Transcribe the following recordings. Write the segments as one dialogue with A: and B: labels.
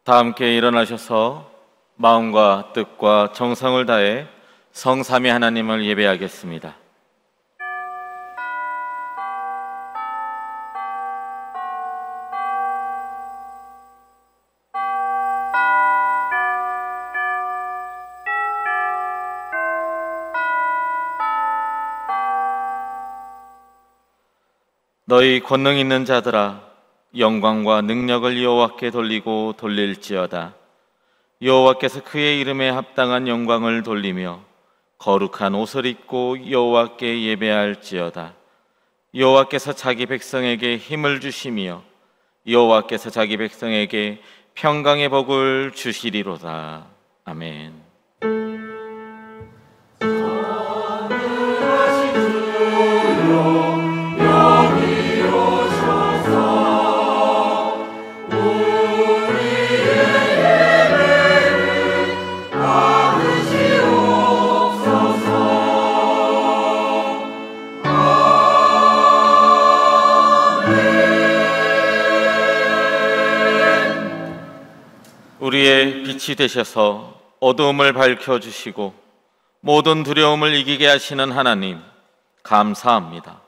A: 다 함께 일어나셔서 마음과 뜻과 정성을 다해 성삼위 하나님을 예배하겠습니다. 너희 권능 있는 자들아, 영광과 능력을 여호와께 돌리고 돌릴지어다. 여호와께서 그의 이름에 합당한 영광을 돌리며 거룩한 옷을 입고 여호와께 예배할지어다. 여호와께서 자기 백성에게 힘을 주시며 여호와께서 자기 백성에게 평강의 복을 주시리로다. 아멘. 우리의 빛이 되셔서 어두움을 밝혀주시고 모든 두려움을 이기게 하시는 하나님, 감사합니다.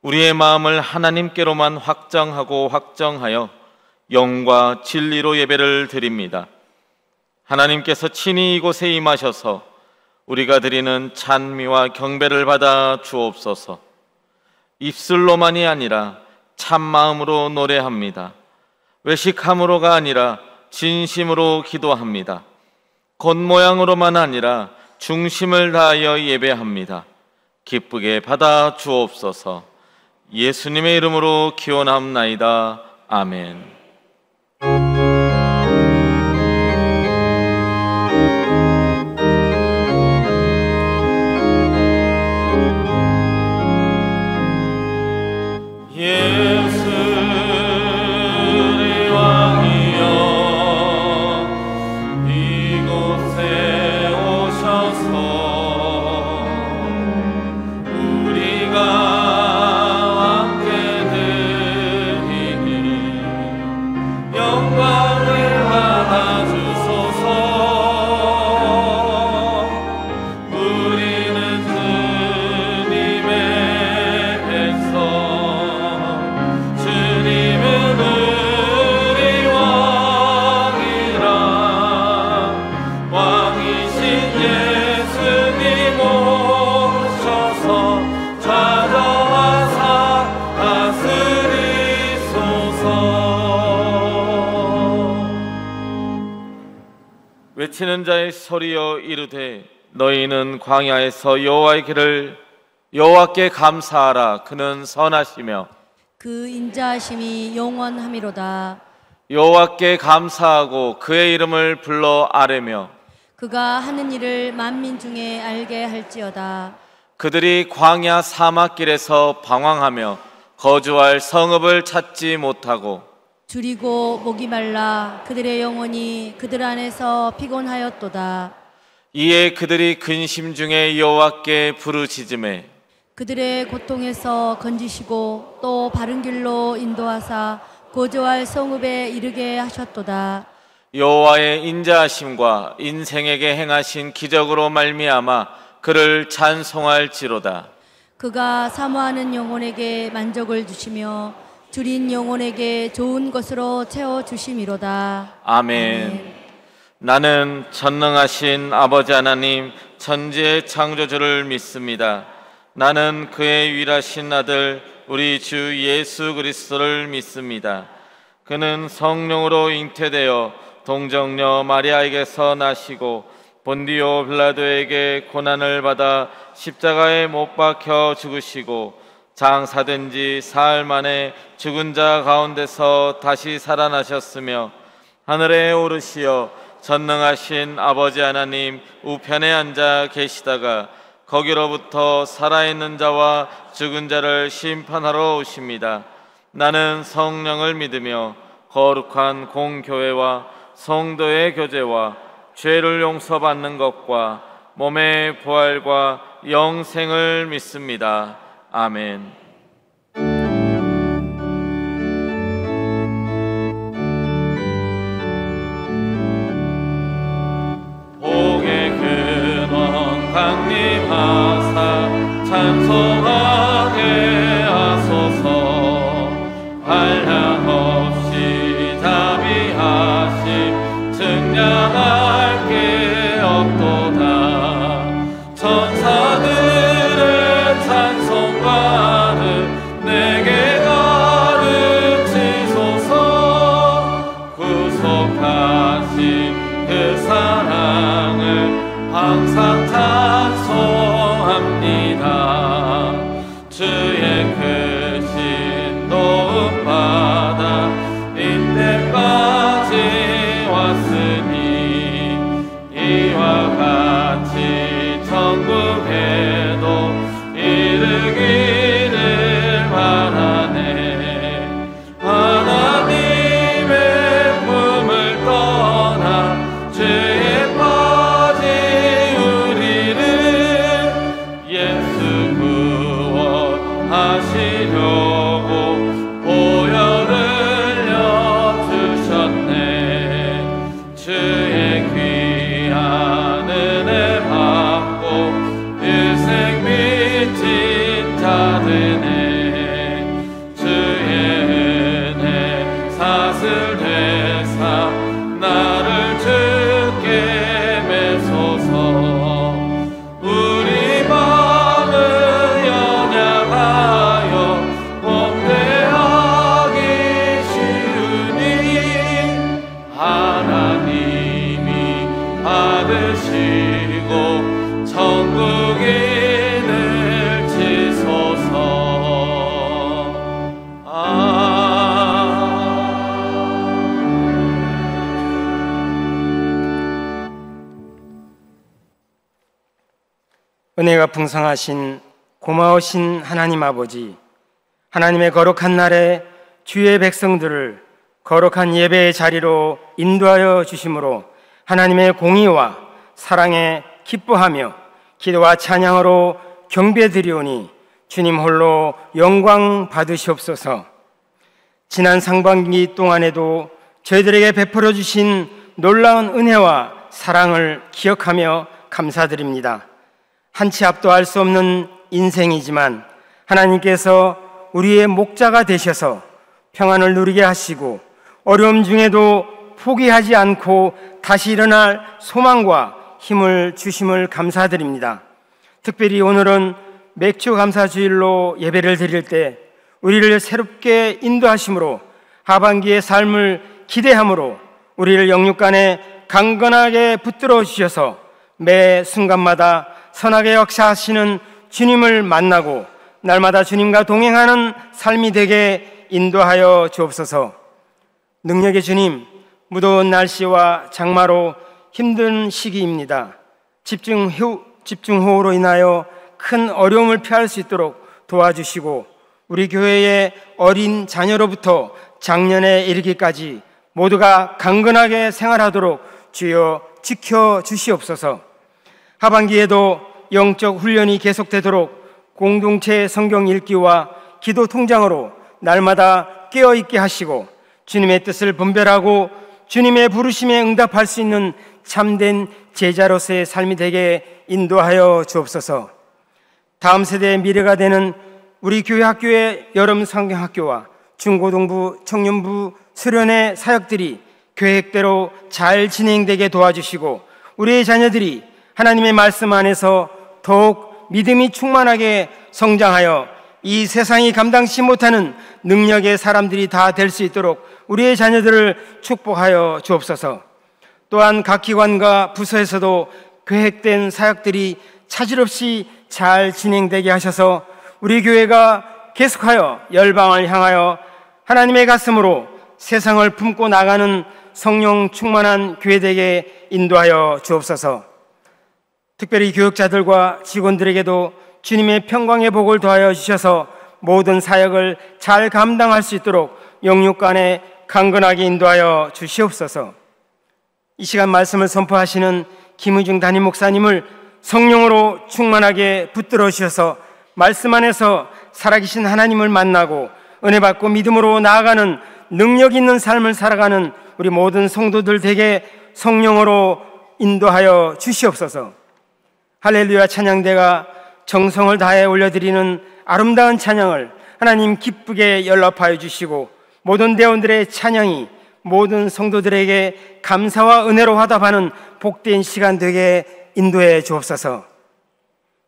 A: 우리의 마음을 하나님께로만 확정하고 확정하여 영과 진리로 예배를 드립니다. 하나님께서 친히 이곳에 임하셔서 우리가 드리는 찬미와 경배를 받아 주옵소서. 입술로만이 아니라 참마음으로 노래합니다. 외식함으로가 아니라 진심으로 기도합니다. 겉모양으로만 아니라 중심을 다하여 예배합니다. 기쁘게 받아 주옵소서. 예수님의 이름으로 기원합나이다. 아멘. 외치는 자의 소리여 이르되 너희는 광야에서 여호와의 길을 여호와께 감사하라. 그는 선하시며
B: 그 인자하심이 영원하미로다.
A: 여호와께 감사하고 그의 이름을 불러 아뢰며
B: 그가 하는 일을 만민 중에 알게 할지어다.
A: 그들이 광야 사막길에서 방황하며 거주할 성읍을 찾지 못하고
B: 줄이고 목이 말라 그들의 영혼이 그들 안에서 피곤하였도다.
A: 이에 그들이 근심 중에 여호와께 부르짖음에
B: 그들의 고통에서 건지시고 또 바른 길로 인도하사 거주할 성읍에 이르게 하셨도다.
A: 여호와의 인자하심과 인생에게 행하신 기적으로 말미암아 그를 찬송할지로다.
B: 그가 사모하는 영혼에게 만족을 주시며 줄인 영혼에게 좋은 것으로 채워주심이로다.
A: 아멘. 나는 전능하신 아버지 하나님 천지의 창조주를 믿습니다. 나는 그의 유일하신 아들 우리 주 예수 그리스도를 믿습니다. 그는 성령으로 잉태되어 동정녀 마리아에게서 나시고 본디오 빌라도에게 고난을 받아 십자가에 못 박혀 죽으시고 장사된 지 사흘 만에 죽은 자 가운데서 다시 살아나셨으며 하늘에 오르시어 전능하신 아버지 하나님 우편에 앉아 계시다가 거기로부터 살아있는 자와 죽은 자를 심판하러 오십니다. 나는 성령을 믿으며 거룩한 공교회와 성도의 교제와 죄를 용서받는 것과 몸의 부활과 영생을 믿습니다. 아멘. 측량할 게 없도다. 천사들의 찬송가를 내게 가르치소서. 구속하신 그 사랑을 항상 찬송합니다. 주의 크신 도움 받아 이때까지 왔으니 이와 같이 천국에도 이르기를 바라네. 하나님의 품을 떠나 죄에 빠진 우리를 예수 구원하시려고 보혈을 흘려주셨네. 주의 귀한 은혜 받고 일생 미친 자들네. 주의 은혜 사슬되사 나를 주께 매소서. 우리 마음을 연약하여 범죄하기 쉬우니 하나님이 받으시고 천국이 될지소서.
C: 은혜가 풍성하신 고마우신 하나님 아버지, 하나님의 거룩한 날에 주의 백성들을 거룩한 예배의 자리로 인도하여 주심으로 하나님의 공의와 사랑에 기뻐하며 기도와 찬양으로 경배드리오니 주님 홀로 영광 받으시옵소서. 지난 상반기 동안에도 저희들에게 베풀어 주신 놀라운 은혜와 사랑을 기억하며 감사드립니다. 한치 앞도 알 수 없는 인생이지만 하나님께서 우리의 목자가 되셔서 평안을 누리게 하시고 어려움 중에도 포기하지 않고 다시 일어날 소망과 힘을 주심을 감사드립니다. 특별히 오늘은 맥주 감사 주일로 예배를 드릴 때 우리를 새롭게 인도하심으로 하반기의 삶을 기대함으로 우리를 영육간에 강건하게 붙들어 주셔서 매 순간마다 선하게 역사하시는 주님을 만나고 날마다 주님과 동행하는 삶이 되게 인도하여 주옵소서. 능력의 주님, 무더운 날씨와 장마로 힘든 시기입니다. 집중호우로 인하여 큰 어려움을 피할 수 있도록 도와주시고 우리 교회의 어린 자녀로부터 장년에 이르기까지 모두가 강건하게 생활하도록 주여 지켜주시옵소서. 하반기에도 영적 훈련이 계속되도록 공동체 성경 읽기와 기도 통장으로 날마다 깨어있게 하시고 주님의 뜻을 분별하고 주님의 부르심에 응답할 수 있는 참된 제자로서의 삶이 되게 인도하여 주옵소서. 다음 세대의 미래가 되는 우리 교회 학교의 여름 성경학교와 중고등부, 청년부, 수련회 사역들이 계획대로 잘 진행되게 도와주시고 우리의 자녀들이 하나님의 말씀 안에서 더욱 믿음이 충만하게 성장하여 이 세상이 감당치 못하는 능력의 사람들이 다 될 수 있도록 우리의 자녀들을 축복하여 주옵소서. 또한 각 기관과 부서에서도 계획된 사역들이 차질 없이 잘 진행되게 하셔서 우리 교회가 계속하여 열방을 향하여 하나님의 가슴으로 세상을 품고 나가는 성령 충만한 교회 되게 인도하여 주옵소서. 특별히 교육자들과 직원들에게도 주님의 평강의 복을 더하여 주셔서 모든 사역을 잘 감당할 수 있도록 영육간에 강건하게 인도하여 주시옵소서. 이 시간 말씀을 선포하시는 김의중 담임 목사님을 성령으로 충만하게 붙들어 주셔서 말씀 안에서 살아계신 하나님을 만나고 은혜 받고 믿음으로 나아가는 능력 있는 삶을 살아가는 우리 모든 성도들 되게 성령으로 인도하여 주시옵소서. 할렐루야 찬양대가 정성을 다해 올려드리는 아름다운 찬양을 하나님 기쁘게 연락하여 주시고 모든 대원들의 찬양이 모든 성도들에게 감사와 은혜로 화답하는 복된 시간 되게 인도해 주옵소서.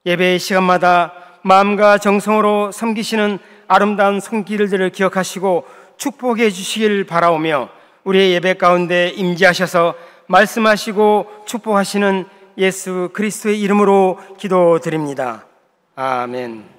C: 예배의 시간마다 마음과 정성으로 섬기시는 아름다운 손길들을 기억하시고 축복해 주시길 바라오며 우리의 예배 가운데 임재하셔서 말씀하시고 축복하시는 예수 그리스도의 이름으로 기도드립니다. 아멘.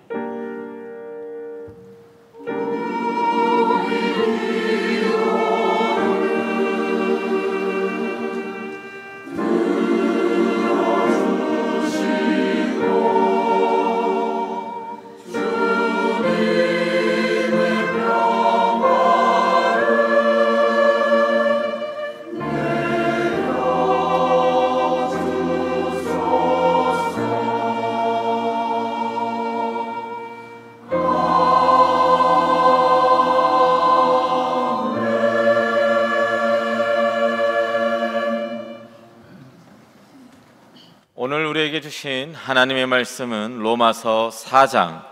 A: 오늘 우리에게 주신 하나님의 말씀은 로마서 4장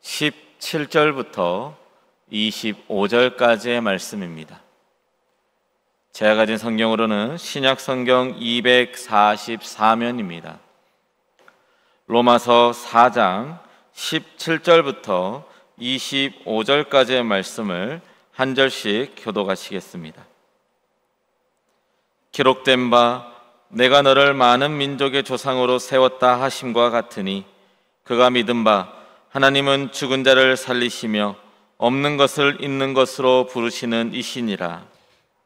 A: 17절부터 25절까지의 말씀입니다. 제가 가진 성경으로는 신약 성경 244면입니다. 로마서 4장 17절부터 25절까지의 말씀을 한 절씩 교독하시겠습니다. 기록된 바 내가 너를 많은 민족의 조상으로 세웠다 하심과 같으니 그가 믿은 바 하나님은 죽은 자를 살리시며 없는 것을 있는 것으로 부르시는 이시니라.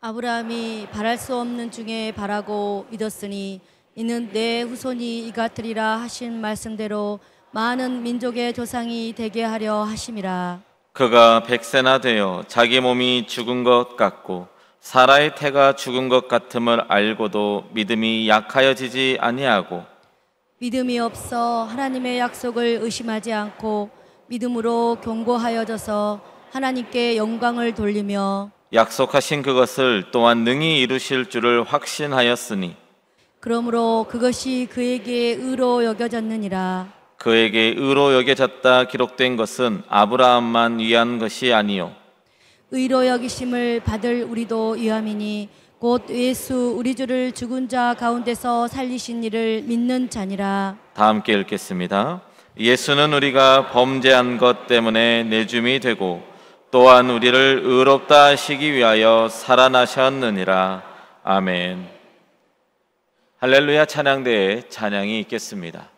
B: 아브라함이 바랄 수 없는 중에 바라고 믿었으니 이는 내 후손이 이같으리라 하신 말씀대로 많은 민족의 조상이 되게 하려 하심이라.
A: 그가 100세나 되어 자기 몸이 죽은 것 같고 사라의 태가 죽은 것 같음을 알고도 믿음이 약하여지지 아니하고
B: 믿음이 없어 하나님의 약속을 의심하지 않고 믿음으로 견고하여져서 하나님께 영광을 돌리며
A: 약속하신 그것을 또한 능히 이루실 줄을 확신하였으니
B: 그러므로 그것이 그에게 의로 여겨졌느니라.
A: 그에게 의로 여겨졌다 기록된 것은 아브라함만 위한 것이 아니요
B: 의로 여기심을 받을 우리도 위함이니 곧 예수 우리 주를 죽은 자 가운데서 살리신 이를 믿는 자니라.
A: 다 함께 읽겠습니다. 예수는 우리가 범죄한 것 때문에 내줌이 되고 또한 우리를 의롭다 하시기 위하여 살아나셨느니라. 아멘. 할렐루야. 찬양대에 찬양이 있겠습니다.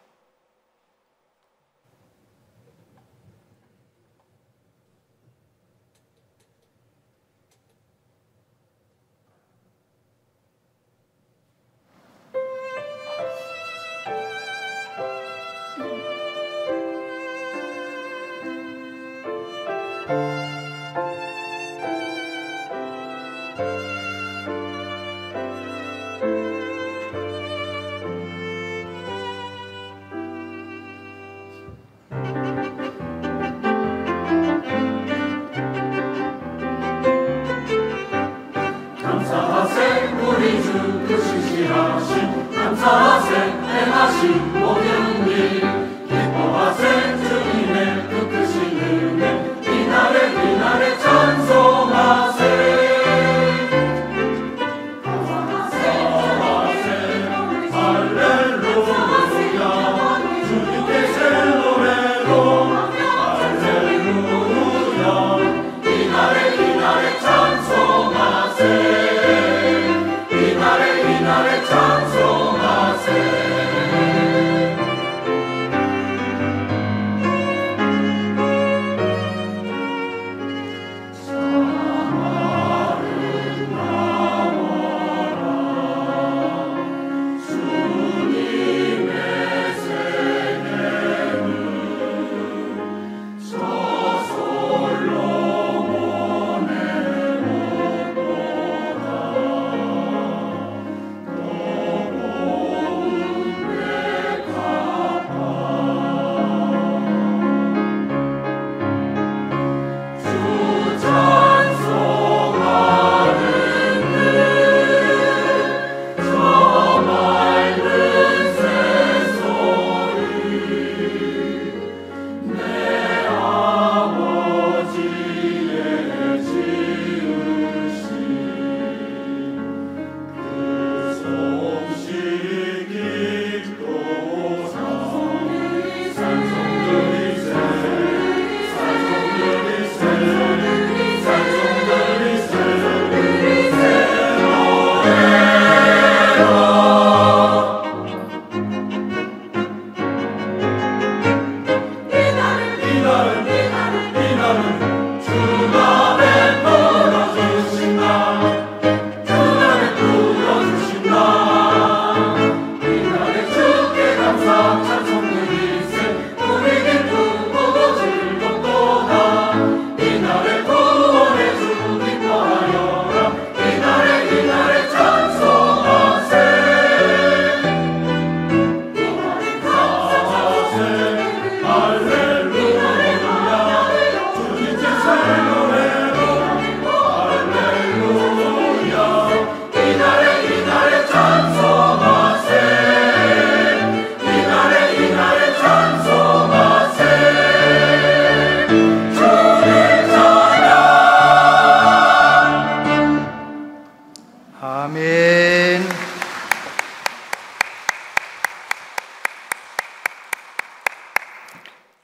D: 아멘.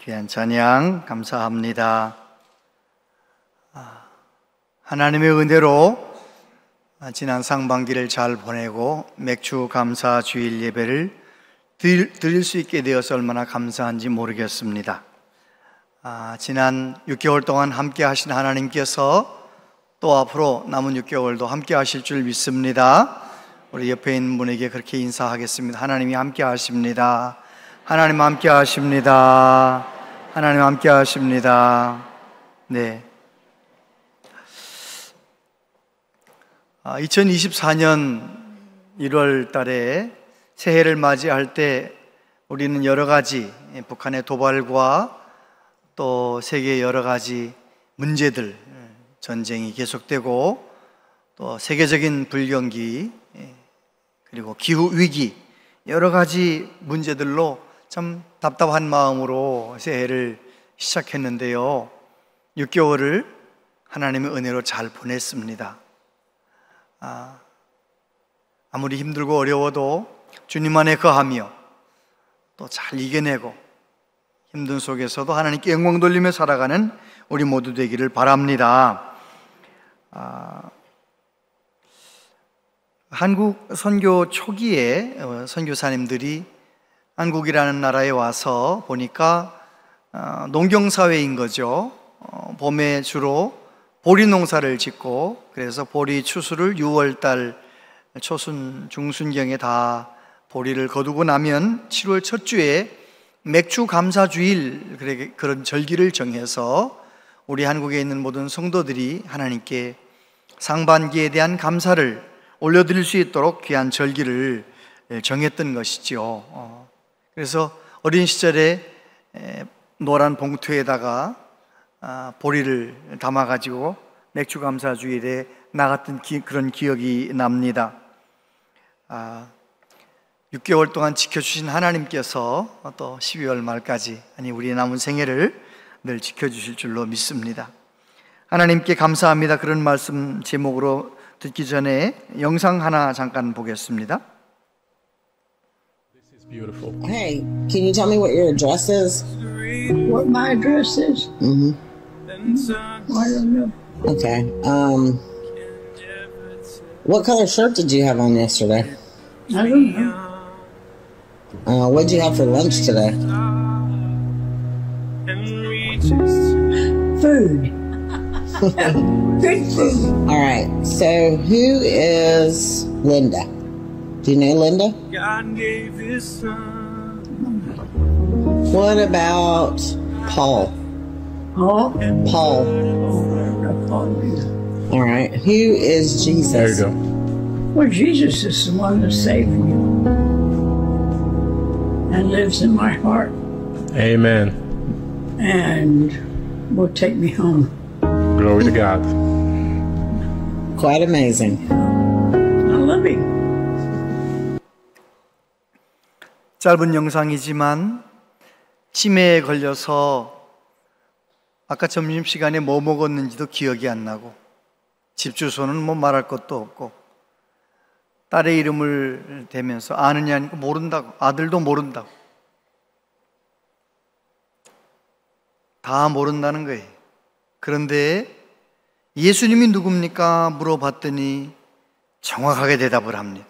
D: 귀한 찬양 감사합니다. 하나님의 은혜로 지난 상반기를 잘 보내고 맥주 감사 주일 예배를 드릴 수 있게 되어서 얼마나 감사한지 모르겠습니다. 지난 6개월 동안 함께 하신 하나님께서 또 앞으로 남은 6개월도 함께 하실 줄 믿습니다. 우리 옆에 있는 분에게 그렇게 인사하겠습니다. 하나님이 함께 하십니다. 하나님 함께 하십니다. 하나님 함께 하십니다. 네. 2024년 1월 달에 새해를 맞이할 때 우리는 여러 가지 북한의 도발과 또 세계의 여러 가지 문제들, 전쟁이 계속되고 또 세계적인 불경기 그리고 기후위기 여러 가지 문제들로 참 답답한 마음으로 새해를 시작했는데요, 6개월을 하나님의 은혜로 잘 보냈습니다. 아무리 힘들고 어려워도 주님 안에 거하며 또 잘 이겨내고 힘든 속에서도 하나님께 영광 돌리며 살아가는 우리 모두 되기를 바랍니다. 한국 선교 초기에 선교사님들이 한국이라는 나라에 와서 보니까 농경사회인 거죠. 봄에 주로 보리 농사를 짓고, 그래서 보리 추수를 6월달 초순 중순경에 다 보리를 거두고 나면 7월 첫 주에 맥주 감사주일, 그런 절기를 정해서 우리 한국에 있는 모든 성도들이 하나님께 상반기에 대한 감사를 올려드릴 수 있도록 귀한 절기를 정했던 것이죠. 그래서 어린 시절에 노란 봉투에다가 보리를 담아가지고 맥주 감사주일에 나갔던 그런 기억이 납니다. 6개월 동안 지켜주신 하나님께서 또 12월 말까지, 아니 우리의 남은 생애를 늘 지켜주실 줄로 믿습니다. 하나님께 감사합니다. 그런 말씀 제목으로 듣기 전에 영상 하나 잠깐 보겠습니다.
E: Beautiful. Hey, can you tell me what your address is?
F: What my address is?
E: Mm-hmm.
F: I don't know.
E: Okay. What color shirt did you have on yesterday?
F: I don't know.
E: What did you have for lunch today?
F: Food. Good food.
E: All right. So who is Linda? Do you know Linda?
G: God gave his son.
E: What about Paul?
F: Oh,
E: Paul. All right. Who is Jesus?
G: There you go.
F: well, Jesus is the one that saved me and lives in my heart
G: Amen.
F: and will take me home.
G: Glory to God.
E: Quite amazing.
F: I love him.
D: 짧은 영상이지만 치매에 걸려서 아까 점심시간에 뭐 먹었는지도 기억이 안 나고 집 주소는 뭐 말할 것도 없고 딸의 이름을 대면서 아느냐니까 모른다고, 아들도 모른다고, 다 모른다는 거예요. 그런데 예수님이 누굽니까? 물어봤더니 정확하게 대답을 합니다.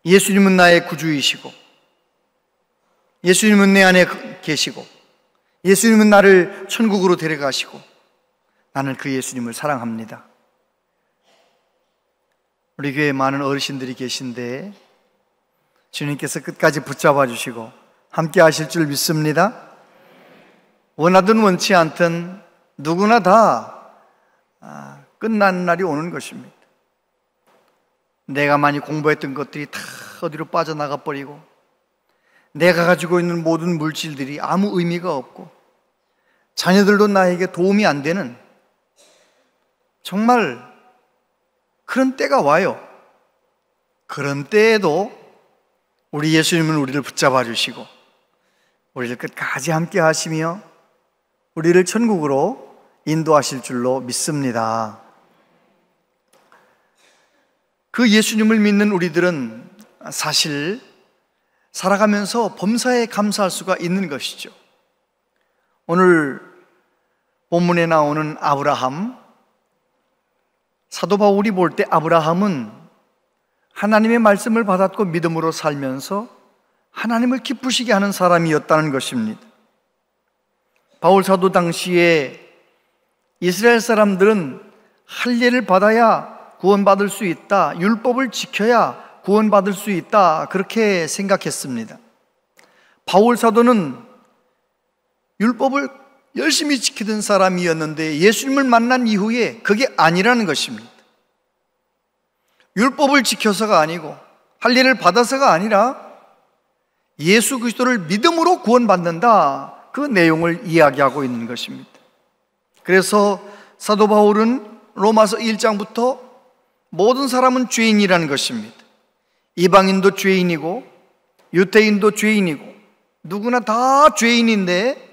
D: 예수님은 나의 구주이시고, 예수님은 내 안에 계시고, 예수님은 나를 천국으로 데려가시고, 나는 그 예수님을 사랑합니다. 우리 교회에 많은 어르신들이 계신데 주님께서 끝까지 붙잡아 주시고 함께 하실 줄 믿습니다. 원하든 원치 않든 누구나 다 끝나는 날이 오는 것입니다. 내가 많이 공부했던 것들이 다 어디로 빠져나가 버리고, 내가 가지고 있는 모든 물질들이 아무 의미가 없고, 자녀들도 나에게 도움이 안 되는 정말 그런 때가 와요. 그런 때에도 우리 예수님은 우리를 붙잡아 주시고 우리를 끝까지 함께 하시며 우리를 천국으로 인도하실 줄로 믿습니다. 그 예수님을 믿는 우리들은 사실 살아가면서 범사에 감사할 수가 있는 것이죠. 오늘 본문에 나오는 아브라함, 사도 바울이 볼 때 아브라함은 하나님의 말씀을 받았고 믿음으로 살면서 하나님을 기쁘시게 하는 사람이었다는 것입니다. 바울 사도 당시에 이스라엘 사람들은 할례를 받아야 구원받을 수 있다, 율법을 지켜야 구원받을 수 있다, 그렇게 생각했습니다. 바울 사도는 율법을 열심히 지키던 사람이었는데 예수님을 만난 이후에 그게 아니라는 것입니다. 율법을 지켜서가 아니고 할례를 받아서가 아니라 예수 그리스도를 믿음으로 구원받는다, 그 내용을 이야기하고 있는 것입니다. 그래서 사도 바울은 로마서 1장부터 모든 사람은 죄인이라는 것입니다. 이방인도 죄인이고 유대인도 죄인이고 누구나 다 죄인인데,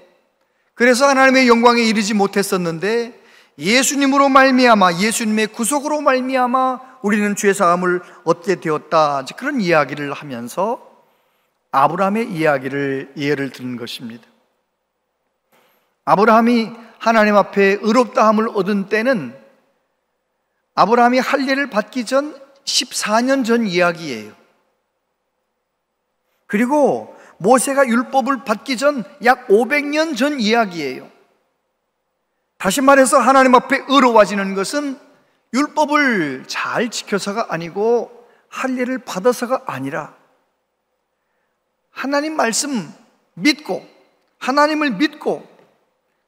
D: 그래서 하나님의 영광에 이르지 못했었는데 예수님으로 말미암아, 예수님의 구속으로 말미암아 우리는 죄사함을 얻게 되었다, 그런 이야기를 하면서 아브라함의 이야기를 예를 드는 것입니다. 아브라함이 하나님 앞에 의롭다함을 얻은 때는 아브라함이 할례를 받기 전 14년 전 이야기예요. 그리고 모세가 율법을 받기 전 약 500년 전 이야기예요. 다시 말해서 하나님 앞에 의로워지는 것은 율법을 잘 지켜서가 아니고 할례를 받아서가 아니라 하나님 말씀 믿고 하나님을 믿고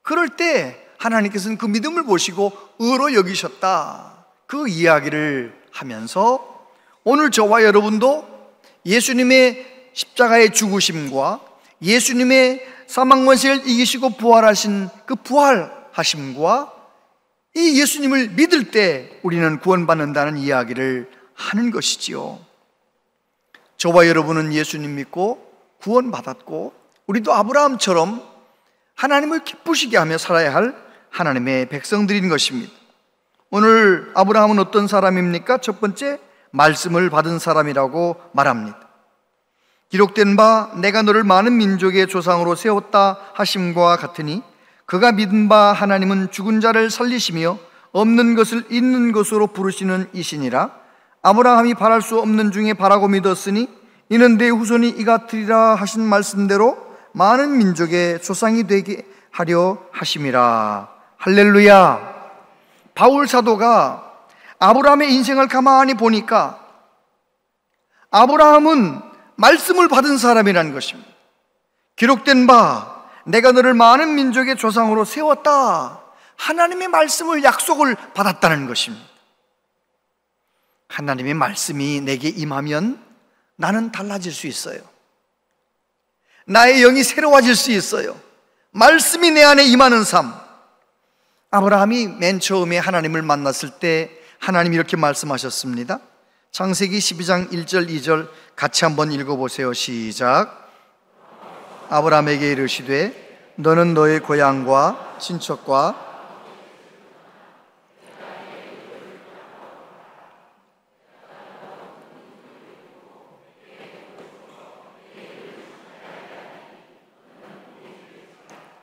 D: 그럴 때 하나님께서는 그 믿음을 보시고 의로 여기셨다, 그 이야기를 하면서 오늘 저와 여러분도 예수님의 십자가의 죽으심과 예수님의 사망권세를 이기시고 부활하신 그 부활하심과 이 예수님을 믿을 때 우리는 구원받는다는 이야기를 하는 것이지요. 저와 여러분은 예수님 믿고 구원받았고 우리도 아브라함처럼 하나님을 기쁘시게 하며 살아야 할 하나님의 백성들인 것입니다. 오늘 아브라함은 어떤 사람입니까? 첫 번째, 말씀을 받은 사람이라고 말합니다. 기록된 바 내가 너를 많은 민족의 조상으로 세웠다 하심과 같으니 그가 믿은 바 하나님은 죽은 자를 살리시며 없는 것을 있는 것으로 부르시는 이시니라. 아브라함이 바랄 수 없는 중에 바라고 믿었으니 이는 내 후손이 이 같으리라 하신 말씀대로 많은 민족의 조상이 되게 하려 하심이라. 할렐루야. 바울 사도가 아브라함의 인생을 가만히 보니까 아브라함은 말씀을 받은 사람이라는 것입니다. 기록된 바 내가 너를 많은 민족의 조상으로 세웠다, 하나님의 말씀을, 약속을 받았다는 것입니다. 하나님의 말씀이 내게 임하면 나는 달라질 수 있어요. 나의 영이 새로워질 수 있어요. 말씀이 내 안에 임하는 삶. 아브라함이 맨 처음에 하나님을 만났을 때 하나님이 이렇게 말씀하셨습니다. 창세기 12장 1절 2절 같이 한번 읽어보세요. 시작. 아브라함에게 이르시되 너는 너의 고향과 친척과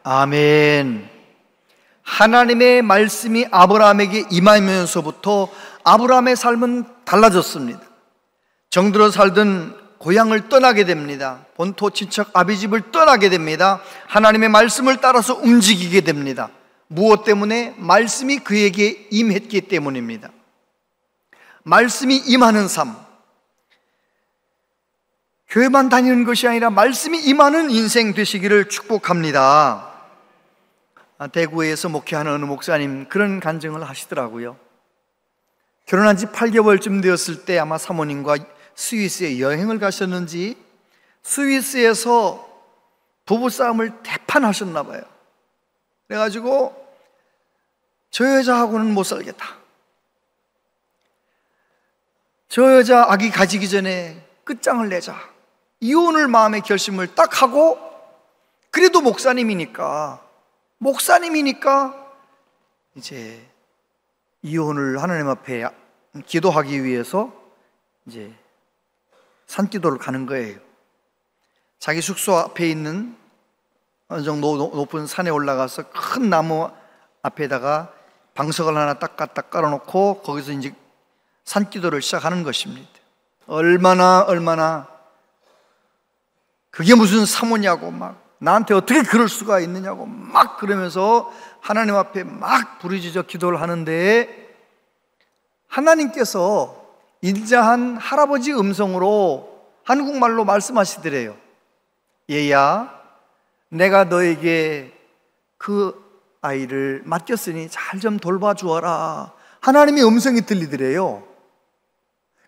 D: 아멘. 하나님의 말씀이 아브라함에게 임하면서부터 아브라함의 삶은 달라졌습니다. 정들어 살던 고향을 떠나게 됩니다. 본토 친척 아비집을 떠나게 됩니다. 하나님의 말씀을 따라서 움직이게 됩니다. 무엇 때문에? 말씀이 그에게 임했기 때문입니다. 말씀이 임하는 삶, 교회만 다니는 것이 아니라 말씀이 임하는 인생 되시기를 축복합니다. 대구에서 목회하는 어느 목사님 그런 간증을 하시더라고요. 결혼한 지 8개월쯤 되었을 때 아마 사모님과 스위스에 여행을 가셨는지 스위스에서 부부싸움을 대판하셨나 봐요. 그래가지고 저 여자하고는 못 살겠다, 저 여자 아기 가지기 전에 끝장을 내자, 이혼을 마음의 결심을 딱 하고, 그래도 목사님이니까 이제 이혼을 하나님 앞에 기도하기 위해서 이제 산기도를 가는 거예요. 자기 숙소 앞에 있는 어느 정도 높은 산에 올라가서 큰 나무 앞에다가 방석을 하나 딱 갖다 깔아놓고 거기서 이제 산기도를 시작하는 것입니다. 얼마나 그게 무슨 사모냐고 막 나한테 어떻게 그럴 수가 있느냐고 막 그러면서 하나님 앞에 막 부르짖어 기도를 하는데, 하나님께서 인자한 할아버지 음성으로 한국말로 말씀하시더래요. 얘야, 내가 너에게 그 아이를 맡겼으니 잘 좀 돌봐주어라. 하나님의 음성이 들리더래요.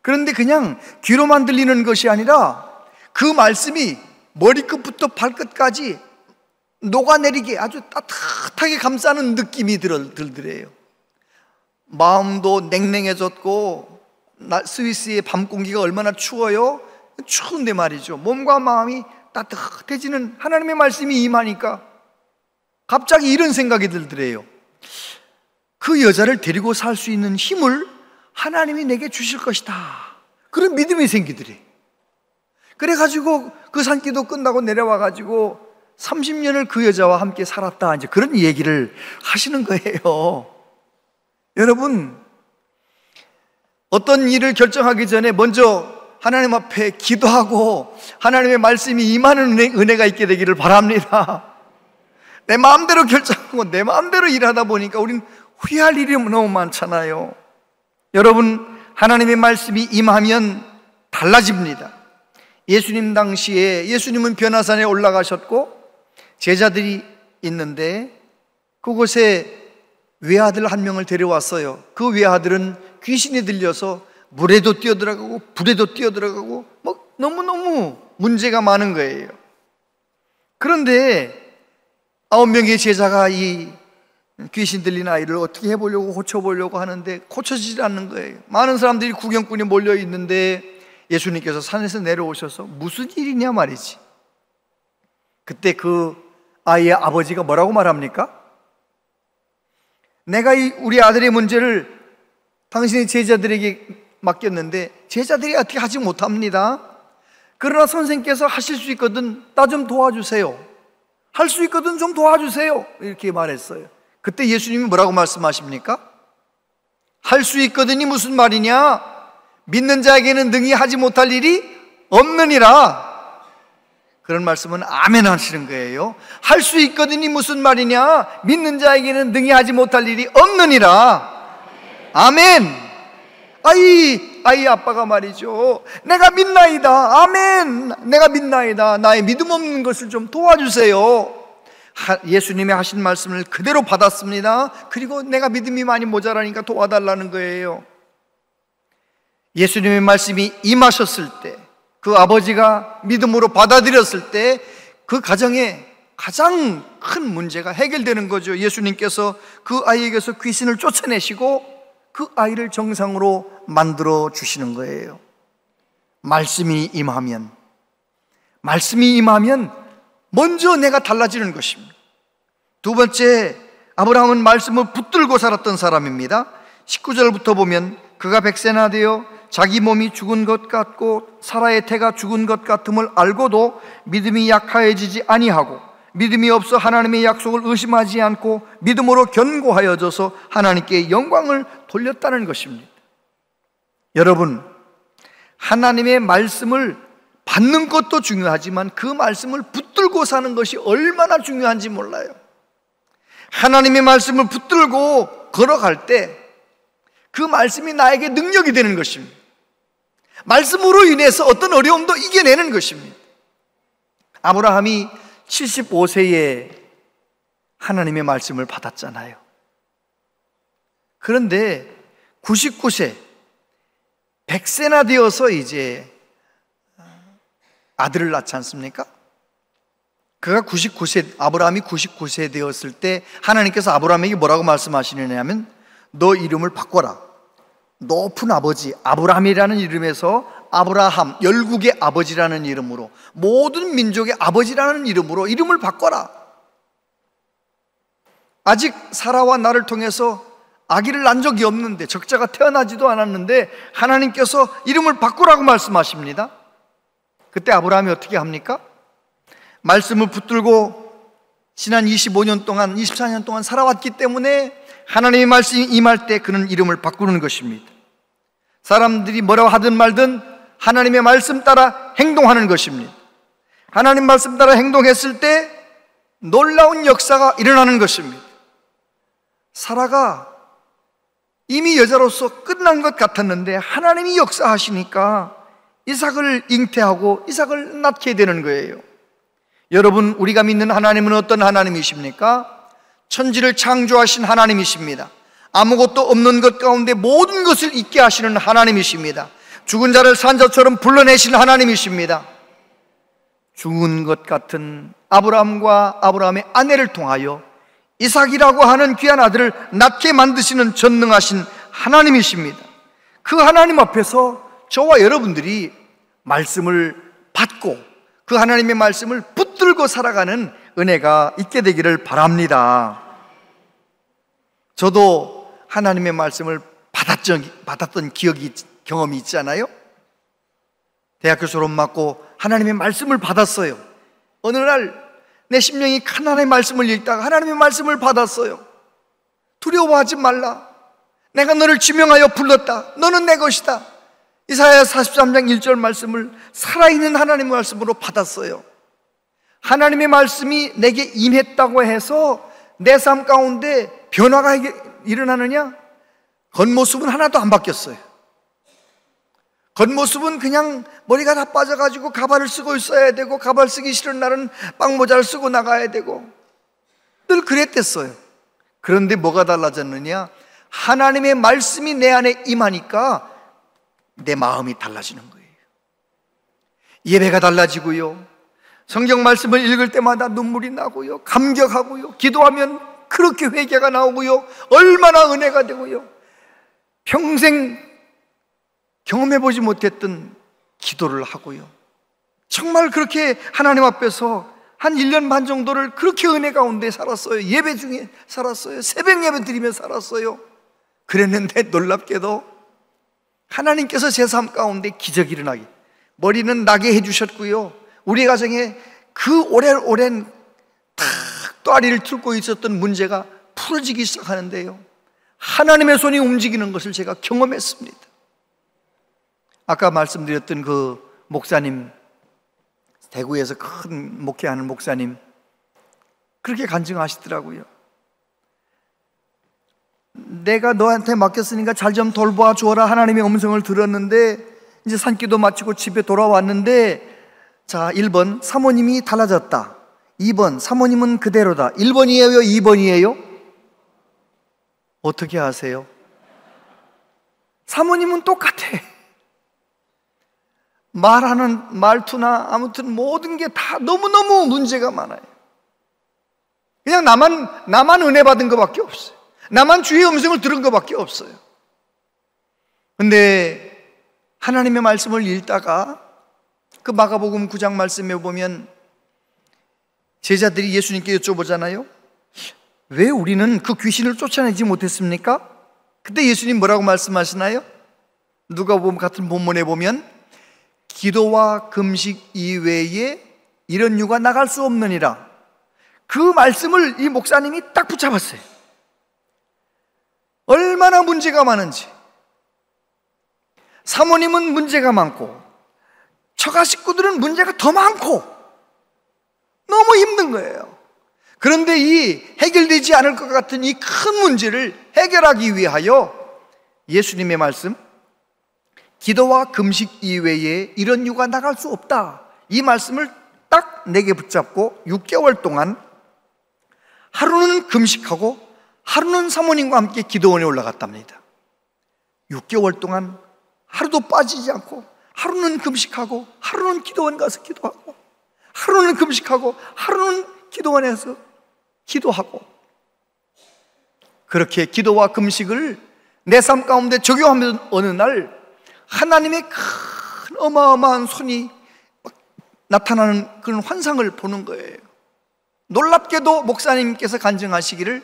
D: 그런데 그냥 귀로만 들리는 것이 아니라 그 말씀이 머리끝부터 발끝까지 녹아내리게 아주 따뜻하게 감싸는 느낌이 들더래요. 마음도 냉랭해졌고, 스위스의 밤 공기가 얼마나 추워요? 추운데 말이죠, 몸과 마음이 따뜻해지는 하나님의 말씀이 임하니까 갑자기 이런 생각이 들더래요. 그 여자를 데리고 살 수 있는 힘을 하나님이 내게 주실 것이다. 그런 믿음이 생기더래요. 그래가지고 그 산기도 끝나고 내려와가지고 30년을 그 여자와 함께 살았다, 이제 그런 얘기를 하시는 거예요. 여러분, 어떤 일을 결정하기 전에 먼저 하나님 앞에 기도하고 하나님의 말씀이 임하는 은혜가 있게 되기를 바랍니다. 내 마음대로 결정하고 내 마음대로 일하다 보니까 우린 후회할 일이 너무 많잖아요. 여러분, 하나님의 말씀이 임하면 달라집니다. 예수님 당시에, 예수님은 변화산에 올라가셨고 제자들이 있는데 그곳에 외아들 한 명을 데려왔어요. 그 외아들은 귀신이 들려서 물에도 뛰어들어가고 불에도 뛰어들어가고 뭐 너무너무 문제가 많은 거예요. 그런데 9명의 제자가 이 귀신 들린 아이를 어떻게 해보려고 고쳐보려고 하는데 고쳐지지 않는 거예요. 많은 사람들이 구경꾼이 몰려 있는데 예수님께서 산에서 내려오셔서 무슨 일이냐 말이지. 그때 그 아이의 아버지가 뭐라고 말합니까? 내가 우리 아들의 문제를 당신의 제자들에게 맡겼는데 제자들이 어떻게 하지 못합니다. 그러나 선생님께서 하실 수 있거든 나 좀 도와주세요. 할 수 있거든 좀 도와주세요. 이렇게 말했어요. 그때 예수님이 뭐라고 말씀하십니까? 할 수 있거든이 무슨 말이냐? 믿는 자에게는 능히 하지 못할 일이 없느니라. 그런 말씀은 아멘 하시는 거예요. 할 수 있거든이 무슨 말이냐? 믿는 자에게는 능히 하지 못할 일이 없느니라. 아멘. 아이 아빠가 말이죠, 내가 믿나이다. 아멘. 내가 믿나이다. 나의 믿음 없는 것을 좀 도와주세요. 예수님이 하신 말씀을 그대로 받았습니다. 그리고 내가 믿음이 많이 모자라니까 도와달라는 거예요. 예수님의 말씀이 임하셨을 때, 그 아버지가 믿음으로 받아들였을 때 그 가정에 가장 큰 문제가 해결되는 거죠. 예수님께서 그 아이에게서 귀신을 쫓아내시고 그 아이를 정상으로 만들어 주시는 거예요. 말씀이 임하면 먼저 내가 달라지는 것입니다. 두 번째, 아브라함은 말씀을 붙들고 살았던 사람입니다. 19절부터 보면 그가 100세나 되어 자기 몸이 죽은 것 같고 사라의 태가 죽은 것 같음을 알고도 믿음이 약하여지지 아니하고 믿음이 없어 하나님의 약속을 의심하지 않고 믿음으로 견고하여져서 하나님께 영광을 돌렸다는 것입니다. 여러분, 하나님의 말씀을 받는 것도 중요하지만 그 말씀을 붙들고 사는 것이 얼마나 중요한지 몰라요. 하나님의 말씀을 붙들고 걸어갈 때 그 말씀이 나에게 능력이 되는 것입니다. 말씀으로 인해서 어떤 어려움도 이겨내는 것입니다. 아브라함이 75세에 하나님의 말씀을 받았잖아요. 그런데 99세, 100세나 되어서 이제 아들을 낳지 않습니까? 그가 99세, 아브라함이 99세 되었을 때 하나님께서 아브라함에게 뭐라고 말씀하시느냐면 너 이름을 바꿔라. 높은 아버지 아브라함이라는 이름에서 아브라함, 열국의 아버지라는 이름으로, 모든 민족의 아버지라는 이름으로 이름을 바꿔라. 아직 사라와 나를 통해서 아기를 낳은 적이 없는데, 적자가 태어나지도 않았는데 하나님께서 이름을 바꾸라고 말씀하십니다. 그때 아브라함이 어떻게 합니까? 말씀을 붙들고 지난 25년 동안, 24년 동안 살아왔기 때문에 하나님의 말씀이 임할 때 그는 이름을 바꾸는 것입니다. 사람들이 뭐라고 하든 말든 하나님의 말씀 따라 행동하는 것입니다. 하나님 말씀 따라 행동했을 때 놀라운 역사가 일어나는 것입니다. 사라가 이미 여자로서 끝난 것 같았는데 하나님이 역사하시니까 이삭을 잉태하고 이삭을 낳게 되는 거예요. 여러분, 우리가 믿는 하나님은 어떤 하나님이십니까? 천지를 창조하신 하나님이십니다. 아무것도 없는 것 가운데 모든 것을 있게 하시는 하나님이십니다. 죽은 자를 산 자처럼 불러내신 하나님이십니다. 죽은 것 같은 아브라함과 아브라함의 아내를 통하여 이삭이라고 하는 귀한 아들을 낳게 만드시는 전능하신 하나님이십니다. 그 하나님 앞에서 저와 여러분들이 말씀을 받고 그 하나님의 말씀을 붙들고 살아가는 은혜가 있게 되기를 바랍니다. 저도 하나님의 말씀을 받았던 경험이 있잖아요. 대학교 졸업 맞고 하나님의 말씀을 받았어요. 어느 날 내 심령이 하나님의 말씀을 읽다가 하나님의 말씀을 받았어요. 두려워하지 말라. 내가 너를 지명하여 불렀다. 너는 내 것이다. 이사야 43장 1절 말씀을 살아있는 하나님의 말씀으로 받았어요. 하나님의 말씀이 내게 임했다고 해서 내 삶 가운데 변화가 일어나느냐? 겉모습은 하나도 안 바뀌었어요. 겉모습은 그냥 머리가 다 빠져가지고 가발을 쓰고 있어야 되고, 가발 쓰기 싫은 날은 빵모자를 쓰고 나가야 되고, 늘 그랬댔어요. 그런데 뭐가 달라졌느냐? 하나님의 말씀이 내 안에 임하니까 내 마음이 달라지는 거예요. 예배가 달라지고요, 성경 말씀을 읽을 때마다 눈물이 나고요, 감격하고요, 기도하면 그렇게 회개가 나오고요, 얼마나 은혜가 되고요, 평생 경험해보지 못했던 기도를 하고요, 정말 그렇게 하나님 앞에서 한 1년 반 정도를 그렇게 은혜 가운데 살았어요. 예배 중에 살았어요. 새벽 예배 드리며 살았어요. 그랬는데 놀랍게도 하나님께서 제 삶 가운데 기적이 일어나게, 머리는 나게 해주셨고요, 우리 가정에 그 오랜 닭다리를 틀고 있었던 문제가 풀어지기 시작하는데요, 하나님의 손이 움직이는 것을 제가 경험했습니다. 아까 말씀드렸던 그 목사님, 대구에서 큰 목회하는 목사님, 그렇게 간증하시더라고요. 내가 너한테 맡겼으니까 잘 좀 돌봐 주어라. 하나님의 음성을 들었는데 이제 산기도 마치고 집에 돌아왔는데, 자, 1번 사모님이 달라졌다. 2번 사모님은 그대로다. 1번이에요? 2번이에요? 어떻게 아세요? 사모님은 똑같아. 말하는 말투나 아무튼 모든 게 다 너무너무 문제가 많아요. 그냥 나만 은혜 받은 것밖에 없어요. 나만 주의 음성을 들은 것밖에 없어요. 근데 하나님의 말씀을 읽다가 그 마가복음 9장 말씀에 보면 제자들이 예수님께 여쭤보잖아요. 왜 우리는 그 귀신을 쫓아내지 못했습니까? 그때 예수님 뭐라고 말씀하시나요? 누가복음 같은 본문에 보면 기도와 금식 이외에 이런 유가 나갈 수 없느니라. 그 말씀을 이 목사님이 딱 붙잡았어요. 얼마나 문제가 많은지. 사모님은 문제가 많고 처가 식구들은 문제가 더 많고 너무 힘든 거예요. 그런데 이 해결되지 않을 것 같은 이 큰 문제를 해결하기 위하여 예수님의 말씀, 기도와 금식 이외에 이런 유가 나갈 수 없다, 이 말씀을 딱 내게 붙잡고 6개월 동안 하루는 금식하고 하루는 사모님과 함께 기도원에 올라갔답니다. 6개월 동안 하루도 빠지지 않고 하루는 금식하고 하루는 기도원 가서 기도하고 하루는 금식하고 하루는 기도원에서 기도하고, 그렇게 기도와 금식을 내 삶 가운데 적용하면 어느 날 하나님의 큰 어마어마한 손이 나타나는 그런 환상을 보는 거예요. 놀랍게도 목사님께서 간증하시기를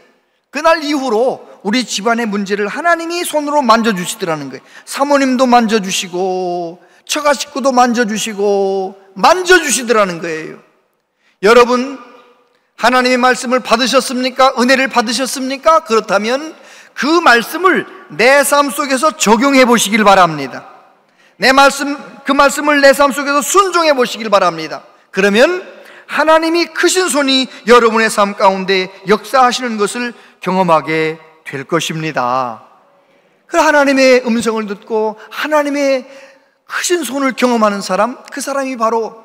D: 그날 이후로 우리 집안의 문제를 하나님이 손으로 만져주시더라는 거예요. 사모님도 만져주시고 처가 식구도 만져주시고 만져주시더라는 거예요. 여러분, 하나님의 말씀을 받으셨습니까? 은혜를 받으셨습니까? 그렇다면 그 말씀을 내 삶 속에서 적용해 보시길 바랍니다. 그 말씀을 내 삶 속에서 순종해 보시길 바랍니다. 그러면 하나님이 크신 손이 여러분의 삶 가운데 역사하시는 것을 경험하게 될 것입니다. 그 하나님의 음성을 듣고 하나님의 크신 손을 경험하는 사람, 그 사람이 바로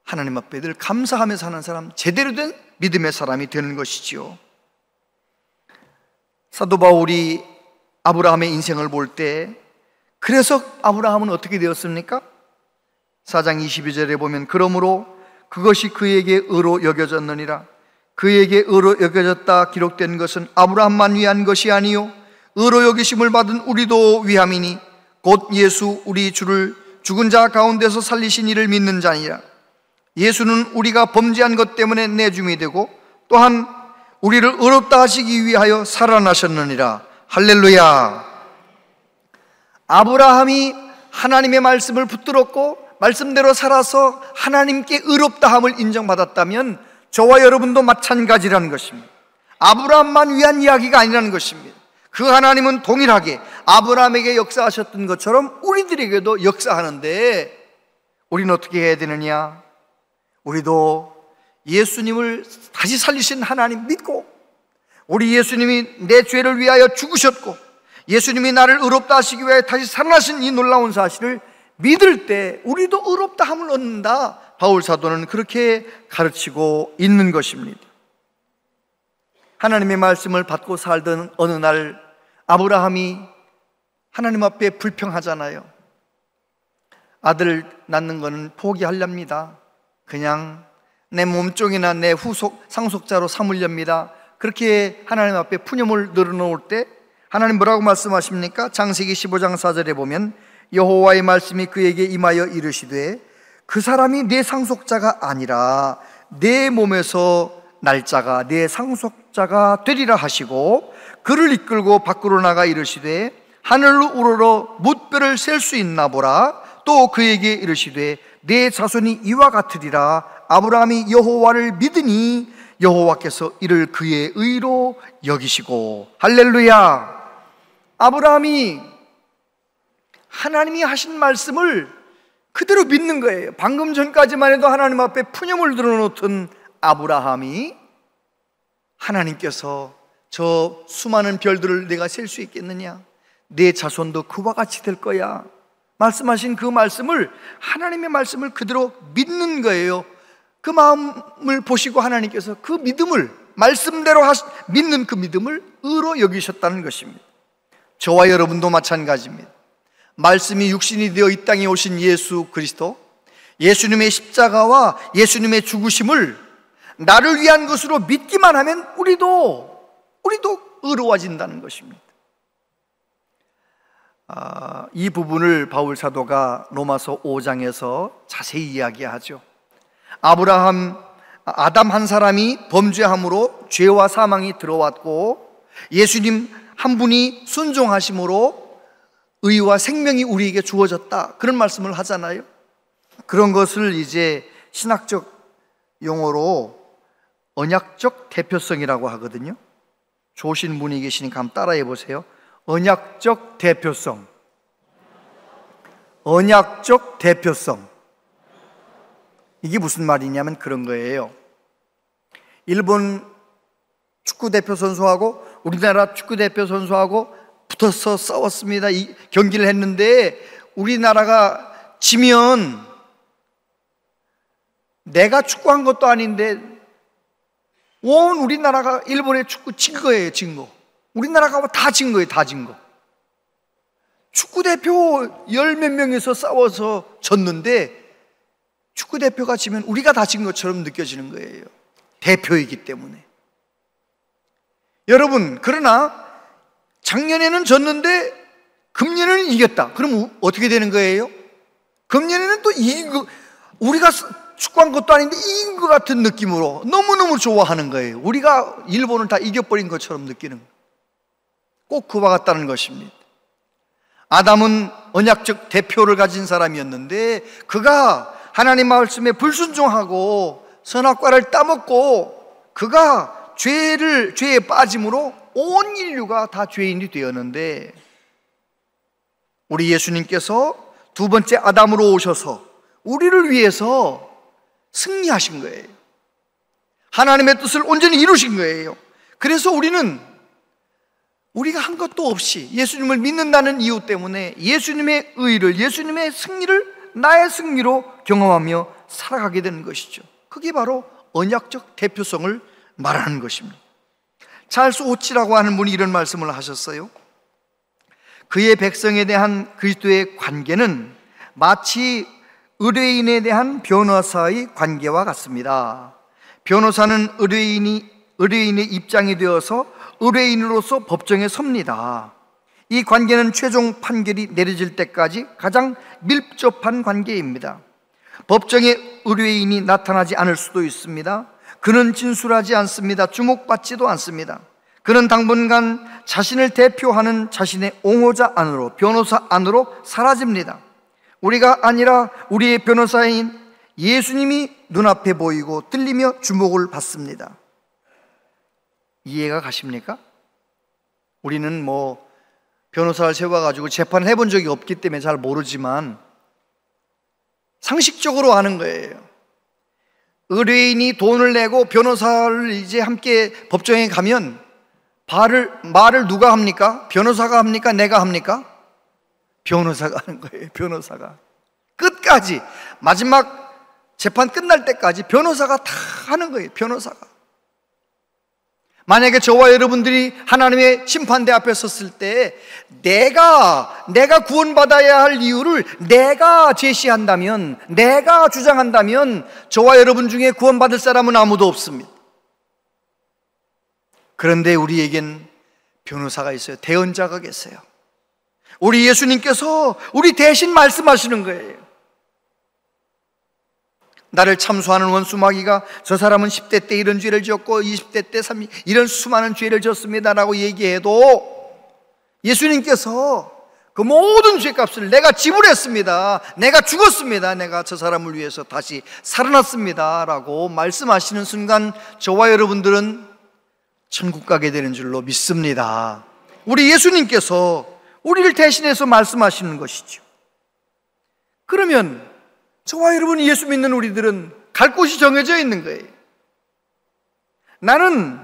D: 하나님 앞에 늘 감사하며 사는 사람, 제대로 된 믿음의 사람이 되는 것이지요. 사도 바울이 아브라함의 인생을 볼 때, 그래서 아브라함은 어떻게 되었습니까? 4장 22절에 보면 그러므로 그것이 그에게 의로 여겨졌느니라. 그에게 의로 여겨졌다 기록된 것은 아브라함만 위한 것이 아니요 의로 여기심을 받은 우리도 위함이니 곧 예수 우리 주를 죽은 자 가운데서 살리신 이를 믿는 자니라. 예수는 우리가 범죄한 것 때문에 내줌이 되고 또한 우리를 의롭다 하시기 위하여 살아나셨느니라. 할렐루야. 아브라함이 하나님의 말씀을 붙들었고 말씀대로 살아서 하나님께 의롭다함을 인정받았다면 저와 여러분도 마찬가지라는 것입니다. 아브라함만 위한 이야기가 아니라는 것입니다. 그 하나님은 동일하게 아브라함에게 역사하셨던 것처럼 우리들에게도 역사하는데, 우리는 어떻게 해야 되느냐? 우리도 예수님을 다시 살리신 하나님 믿고, 우리 예수님이 내 죄를 위하여 죽으셨고 예수님이 나를 의롭다 하시기 위해 다시 살아나신 이 놀라운 사실을 믿을 때 우리도 의롭다함을 얻는다. 바울 사도는 그렇게 가르치고 있는 것입니다. 하나님의 말씀을 받고 살던 어느 날 아브라함이 하나님 앞에 불평하잖아요. 아들 낳는 거는 포기하렵니다. 그냥 내 몸종이나 내 상속자로 삼으렵니다. 그렇게 하나님 앞에 푸념을 늘어놓을 때 하나님 뭐라고 말씀하십니까? 창세기 15장 4절에 보면 여호와의 말씀이 그에게 임하여 이르시되 그 사람이 내 상속자가 아니라 내 몸에서 날짜가 내 상속자가 되리라 하시고 그를 이끌고 밖으로 나가 이르시되 하늘로 우러러 뭇별을 셀 수 있나 보라. 또 그에게 이르시되 내 자손이 이와 같으리라. 아브라함이 여호와를 믿으니 여호와께서 이를 그의 의로 여기시고. 할렐루야. 아브라함이 하나님이 하신 말씀을 그대로 믿는 거예요. 방금 전까지만 해도 하나님 앞에 푸념을 들어놓던 아브라함이 하나님께서 저 수많은 별들을 내가 셀 수 있겠느냐, 내 자손도 그와 같이 될 거야 말씀하신 그 말씀을, 하나님의 말씀을 그대로 믿는 거예요. 그 마음을 보시고 하나님께서 그 믿음을, 말씀대로 믿는 그 믿음을 의로 여기셨다는 것입니다. 저와 여러분도 마찬가지입니다. 말씀이 육신이 되어 이 땅에 오신 예수 그리스도, 예수님의 십자가와 예수님의 죽으심을 나를 위한 것으로 믿기만 하면 우리도 의로워진다는 것입니다. 이 부분을 바울 사도가 로마서 5장에서 자세히 이야기하죠. 아담 한 사람이 범죄함으로 죄와 사망이 들어왔고 예수님 한 분이 순종하심으로 의와 생명이 우리에게 주어졌다, 그런 말씀을 하잖아요. 그런 것을 이제 신학적 용어로 언약적 대표성이라고 하거든요. 좋으신 분이 계시니까 한번 따라해 보세요. 언약적 대표성. 언약적 대표성. 이게 무슨 말이냐면 그런 거예요. 일본 축구대표 선수하고 우리나라 축구대표 선수하고 붙어서 싸웠습니다. 이 경기를 했는데 우리나라가 지면 내가 축구한 것도 아닌데 온 우리나라가 일본의 축구 진 거예요. 진 거. 우리나라가 다 진 거예요. 다 진 거. 축구대표 열 몇 명에서 싸워서 졌는데 축구대표가 지면 우리가 다 진 것처럼 느껴지는 거예요. 대표이기 때문에. 여러분, 그러나 작년에는 졌는데 금년에는 이겼다. 그럼 어떻게 되는 거예요? 금년에는 또 이긴 거, 우리가 축구한 것도 아닌데 이긴 것 같은 느낌으로 너무너무 좋아하는 거예요. 우리가 일본을 다 이겨버린 것처럼 느끼는 거예요. 꼭 그와 같다는 것입니다. 아담은 언약적 대표를 가진 사람이었는데 그가 하나님 말씀에 불순종하고 선악과를 따먹고 그가 죄에 빠짐으로 온 인류가 다 죄인이 되었는데, 우리 예수님께서 두 번째 아담으로 오셔서 우리를 위해서 승리하신 거예요. 하나님의 뜻을 온전히 이루신 거예요. 그래서 우리가 한 것도 없이 예수님을 믿는다는 이유 때문에 예수님의 의를, 예수님의 승리를 나의 승리로 경험하며 살아가게 되는 것이죠. 그게 바로 언약적 대표성을 말하는 것입니다. 찰스 오치라고 하는 분이 이런 말씀을 하셨어요. 그의 백성에 대한 그리스도의 관계는 마치 의뢰인에 대한 변호사의 관계와 같습니다. 변호사는 의뢰인의 입장이 되어서 의뢰인으로서 법정에 섭니다. 이 관계는 최종 판결이 내려질 때까지 가장 밀접한 관계입니다. 법정에 의뢰인이 나타나지 않을 수도 있습니다. 그는 진술하지 않습니다. 주목받지도 않습니다. 그는 당분간 자신을 대표하는 자신의 옹호자 안으로, 변호사 안으로 사라집니다. 우리가 아니라 우리의 변호사인 예수님이 눈앞에 보이고 들리며 주목을 받습니다. 이해가 가십니까? 우리는 변호사를 세워가지고 재판을 해본 적이 없기 때문에 잘 모르지만 상식적으로 아는 거예요. 의뢰인이 돈을 내고 변호사를 이제 함께 법정에 가면 말을 누가 합니까? 변호사가 합니까? 내가 합니까? 변호사가 하는 거예요. 변호사가 끝까지, 마지막 재판 끝날 때까지 변호사가 다 하는 거예요. 변호사가. 만약에 저와 여러분들이 하나님의 심판대 앞에 섰을 때 내가 구원받아야 할 이유를 내가 제시한다면, 내가 주장한다면 저와 여러분 중에 구원받을 사람은 아무도 없습니다. 그런데 우리에겐 변호사가 있어요. 대언자가 계세요. 우리 예수님께서 우리 대신 말씀하시는 거예요. 나를 참수하는 원수 마귀가 저 사람은 10대 때 이런 죄를 지었고 20대 때 이런 수많은 죄를 지었습니다 라고 얘기해도 예수님께서 그 모든 죄값을 내가 지불했습니다, 내가 죽었습니다, 내가 저 사람을 위해서 다시 살아났습니다 라고 말씀하시는 순간 저와 여러분들은 천국 가게 되는 줄로 믿습니다. 우리 예수님께서 우리를 대신해서 말씀하시는 것이죠. 그러면 저와 여러분, 예수 믿는 우리들은 갈 곳이 정해져 있는 거예요. 나는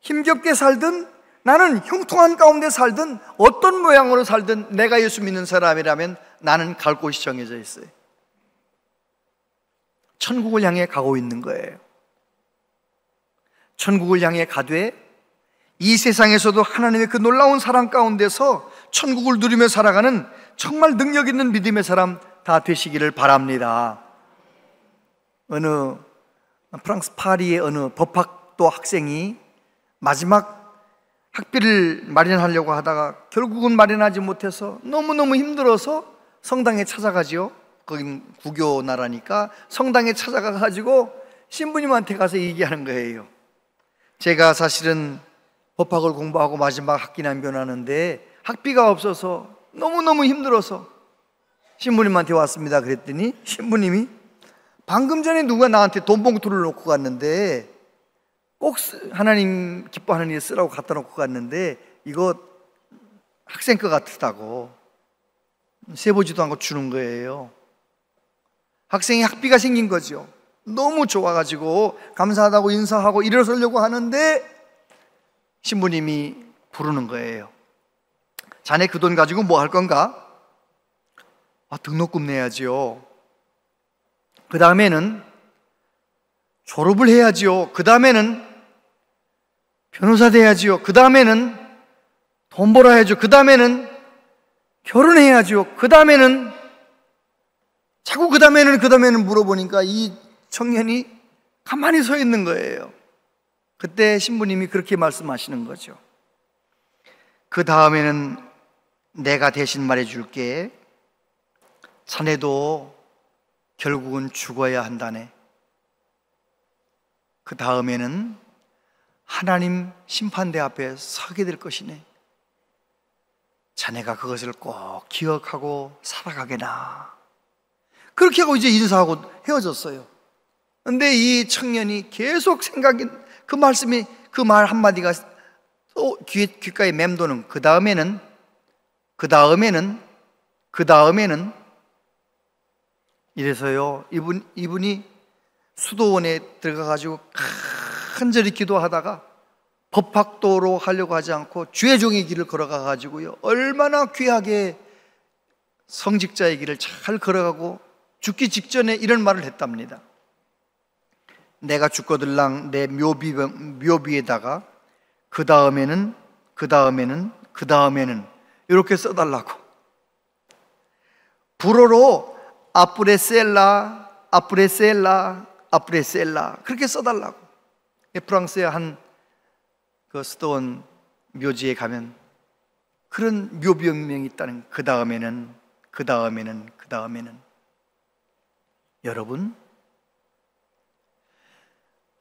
D: 힘겹게 살든, 나는 형통한 가운데 살든, 어떤 모양으로 살든 내가 예수 믿는 사람이라면 나는 갈 곳이 정해져 있어요. 천국을 향해 가고 있는 거예요. 천국을 향해 가되 이 세상에서도 하나님의 그 놀라운 사랑 가운데서 천국을 누리며 살아가는 정말 능력 있는 믿음의 사람 다 되시기를 바랍니다. 어느 프랑스 파리의 어느 법학도 학생이 마지막 학비를 마련하려고 하다가 결국은 마련하지 못해서 너무너무 힘들어서 성당에 찾아가지요. 거긴 구교 나라니까 성당에 찾아가가지고 신부님한테 가서 얘기하는 거예요. 제가 사실은 법학을 공부하고 마지막 학기 남변하는데 학비가 없어서 너무너무 힘들어서 신부님한테 왔습니다. 그랬더니 신부님이 방금 전에 누가 나한테 돈 봉투를 놓고 갔는데 꼭 하나님 기뻐하는 일에 쓰라고 갖다 놓고 갔는데 이거 학생 거 같다고 세보지도 않고 주는 거예요. 학생이 학비가 생긴 거죠. 너무 좋아가지고 감사하다고 인사하고 일어서려고 하는데 신부님이 부르는 거예요. 자네 그 돈 가지고 뭐 할 건가? 등록금 내야지요. 그 다음에는 졸업을 해야지요. 그 다음에는 변호사 돼야지요. 그 다음에는 돈 벌어야죠. 그 다음에는 결혼해야죠. 그 다음에는 자꾸 그 다음에는 물어보니까 이 청년이 가만히 서 있는 거예요. 그때 신부님이 그렇게 말씀하시는 거죠. 그 다음에는 내가 대신 말해줄게. 자네도 결국은 죽어야 한다네. 그 다음에는 하나님 심판대 앞에 서게 될 것이네. 자네가 그것을 꼭 기억하고 살아가게나. 그렇게 하고 이제 인사하고 헤어졌어요. 근데 이 청년이 계속 생각이, 그 말씀이, 그 말 한마디가 또 귓가에 맴도는, 그 다음에는 이래서요, 이분이 수도원에 들어가가지고 간절히 기도하다가 법학도로 하려고 하지 않고 주의 종의 길을 걸어가가지고요, 얼마나 귀하게 성직자의 길을 잘 걸어가고 죽기 직전에 이런 말을 했답니다. 내가 죽거들랑 내 묘비에다가 그 다음에는 이렇게 써달라고. 불어로 아프레셀라 그렇게 써달라고. 프랑스의 한 그 수도원 묘지에 가면 그런 묘비명이 있다는, 그 다음에는. 여러분,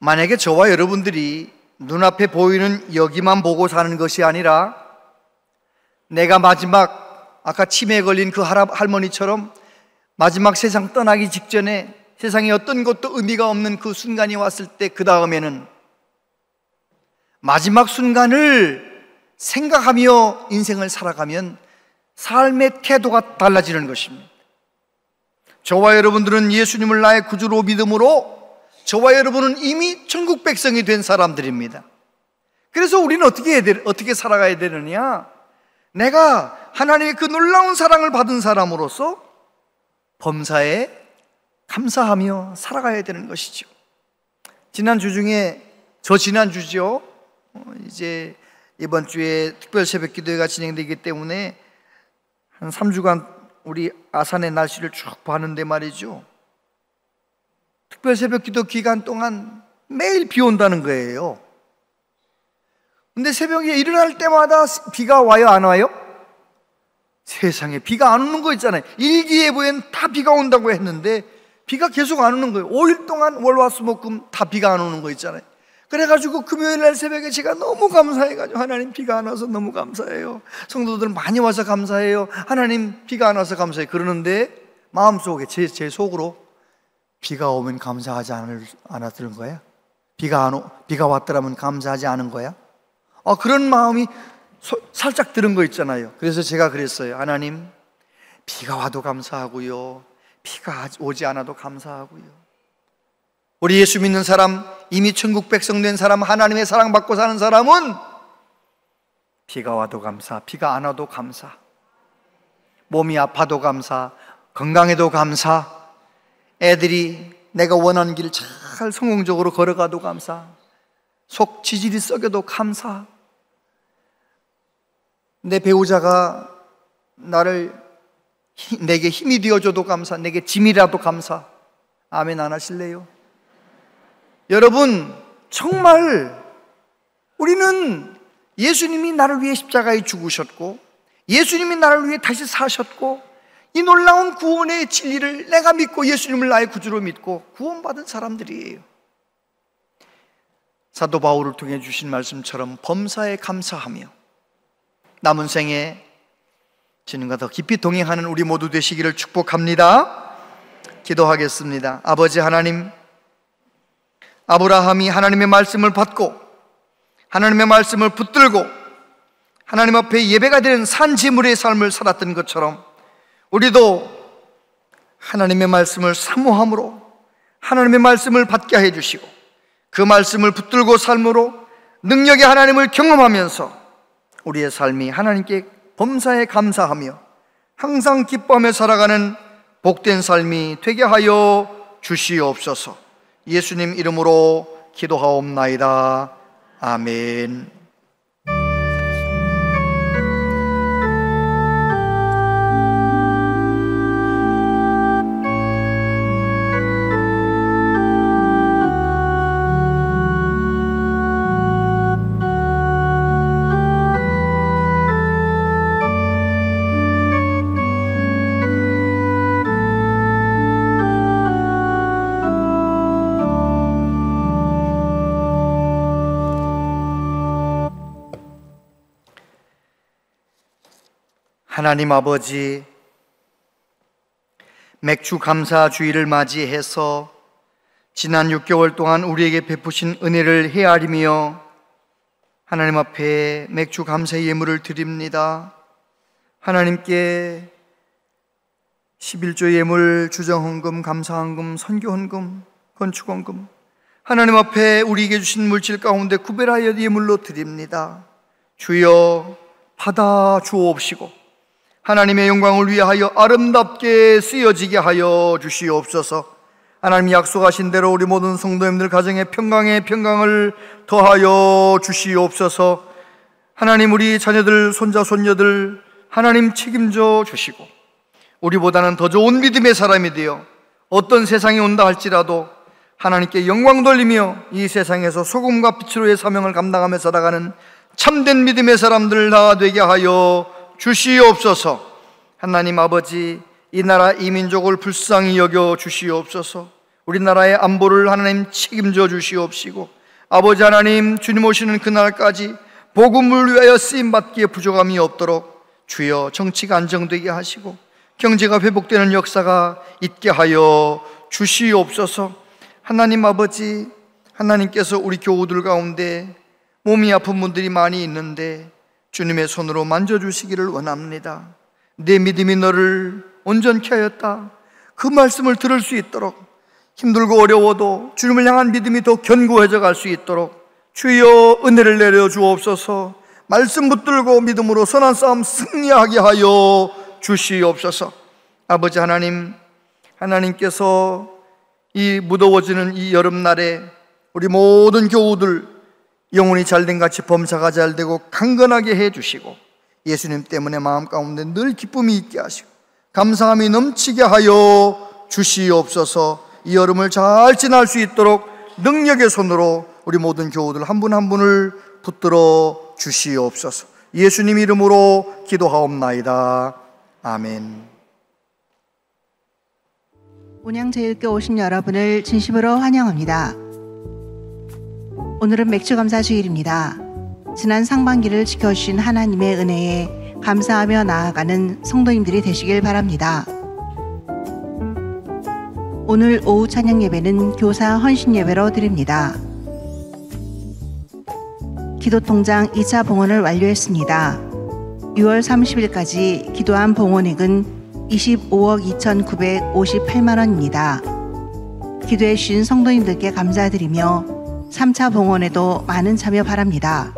D: 만약에 저와 여러분들이 눈앞에 보이는 여기만 보고 사는 것이 아니라 내가 마지막, 아까 치매에 걸린 그 할머니처럼 마지막 세상 떠나기 직전에 세상에 어떤 것도 의미가 없는 그 순간이 왔을 때, 그 다음에는, 마지막 순간을 생각하며 인생을 살아가면 삶의 태도가 달라지는 것입니다. 저와 여러분들은 예수님을 나의 구주로 믿음으로 저와 여러분은 이미 천국 백성이 된 사람들입니다. 그래서 우리는 어떻게 살아가야 되느냐? 내가 하나님의 그 놀라운 사랑을 받은 사람으로서 범사에 감사하며 살아가야 되는 것이죠. 지난주 중에, 지난주죠. 이제 이번 주에 특별 새벽 기도회가 진행되기 때문에 한 3주간 우리 아산의 날씨를 쭉 봤는데 말이죠, 특별 새벽 기도 기간 동안 매일 비 온다는 거예요. 근데 새벽에 일어날 때마다 비가 와요, 안 와요? 세상에, 비가 안 오는 거 있잖아요. 일기예보엔 다 비가 온다고 했는데 비가 계속 안 오는 거예요. 5일 동안 월화수목금 다 비가 안 오는 거 있잖아요. 그래가지고 금요일 날 새벽에 제가 너무 감사해가지고, 하나님 비가 안 와서 너무 감사해요. 성도들 많이 와서 감사해요. 하나님 비가 안 와서 감사해요. 그러는데 마음속에, 제 속으로, 비가 오면 감사하지 않았던 거야? 비가 왔더라면 감사하지 않은 거야? 그런 마음이 살짝 들은 거 있잖아요. 그래서 제가 그랬어요. 하나님, 비가 와도 감사하고요, 비가 오지 않아도 감사하고요. 우리 예수 믿는 사람, 이미 천국 백성 된 사람, 하나님의 사랑받고 사는 사람은 비가 와도 감사, 비가 안 와도 감사, 몸이 아파도 감사, 건강해도 감사, 애들이 내가 원하는 길 잘 성공적으로 걸어가도 감사, 속 지질이 썩여도 감사, 내 배우자가 내게 힘이 되어줘도 감사, 내게 짐이라도 감사. 아멘 안 하실래요? 여러분, 정말 우리는 예수님이 나를 위해 십자가에 죽으셨고, 예수님이 나를 위해 다시 사셨고, 이 놀라운 구원의 진리를 내가 믿고 예수님을 나의 구주로 믿고 구원받은 사람들이에요. 사도 바울을 통해 주신 말씀처럼 범사에 감사하며 남은 생에 주님과 더 깊이 동행하는 우리 모두 되시기를 축복합니다. 기도하겠습니다. 아버지 하나님, 아브라함이 하나님의 말씀을 받고 하나님의 말씀을 붙들고 하나님 앞에 예배가 되는 산지물의 삶을 살았던 것처럼 우리도 하나님의 말씀을 사모함으로 하나님의 말씀을 받게 해주시고 그 말씀을 붙들고 삶으로 능력의 하나님을 경험하면서 우리의 삶이 하나님께 범사에 감사하며 항상 기뻐하며 살아가는 복된 삶이 되게 하여 주시옵소서. 예수님 이름으로 기도하옵나이다. 아멘. 하나님 아버지, 맥주 감사 주일을 맞이해서 지난 6개월 동안 우리에게 베푸신 은혜를 헤아리며 하나님 앞에 맥주 감사의 예물을 드립니다. 하나님께 11조 예물, 주정헌금, 감사헌금, 선교헌금, 건축헌금, 하나님 앞에 우리에게 주신 물질 가운데 구별하여 예물로 드립니다. 주여 받아 주옵시고 하나님의 영광을 위하여 아름답게 쓰여지게 하여 주시옵소서. 하나님이 약속하신 대로 우리 모든 성도님들 가정의 평강에 평강을 더하여 주시옵소서. 하나님, 우리 자녀들, 손자, 손녀들 하나님 책임져 주시고 우리보다는 더 좋은 믿음의 사람이 되어 어떤 세상이 온다 할지라도 하나님께 영광 돌리며 이 세상에서 소금과 빛으로의 사명을 감당하며 살아가는 참된 믿음의 사람들 다 되게 하여 주시옵소서. 하나님 아버지, 이 나라 이 민족을 불쌍히 여겨 주시옵소서. 우리나라의 안보를 하나님 책임져 주시옵시고 아버지 하나님, 주님 오시는 그날까지 복음을 위하여 쓰임받기에 부족함이 없도록 주여 정치가 안정되게 하시고 경제가 회복되는 역사가 있게 하여 주시옵소서. 하나님 아버지, 하나님께서 우리 교우들 가운데 몸이 아픈 분들이 많이 있는데 주님의 손으로 만져주시기를 원합니다. 내 믿음이 너를 온전케 하였다, 그 말씀을 들을 수 있도록 힘들고 어려워도 주님을 향한 믿음이 더 견고해져 갈 수 있도록 주여 은혜를 내려 주옵소서. 말씀 붙들고 믿음으로 선한 싸움 승리하게 하여 주시옵소서. 아버지 하나님, 하나님께서 이 무더워지는 이 여름날에 우리 모든 교우들 영혼이 잘된 같이 범사가 잘되고 강건하게 해주시고 예수님 때문에 마음 가운데 늘 기쁨이 있게 하시고 감사함이 넘치게 하여 주시옵소서. 이 여름을 잘 지날 수 있도록 능력의 손으로 우리 모든 교우들 한 분 한 분을 붙들어 주시옵소서. 예수님 이름으로 기도하옵나이다. 아멘.
H: 온양제일교 오신 여러분을 진심으로 환영합니다. 오늘은 맥주감사 주일입니다. 지난 상반기를 지켜주신 하나님의 은혜에 감사하며 나아가는 성도님들이 되시길 바랍니다. 오늘 오후 찬양 예배는 교사 헌신 예배로 드립니다. 기도통장 2차 봉헌을 완료했습니다. 6월 30일까지 기도한 봉헌액은 25억 2,958만 원입니다. 기도해 주신 성도님들께 감사드리며 3차 봉헌에도 많은 참여 바랍니다.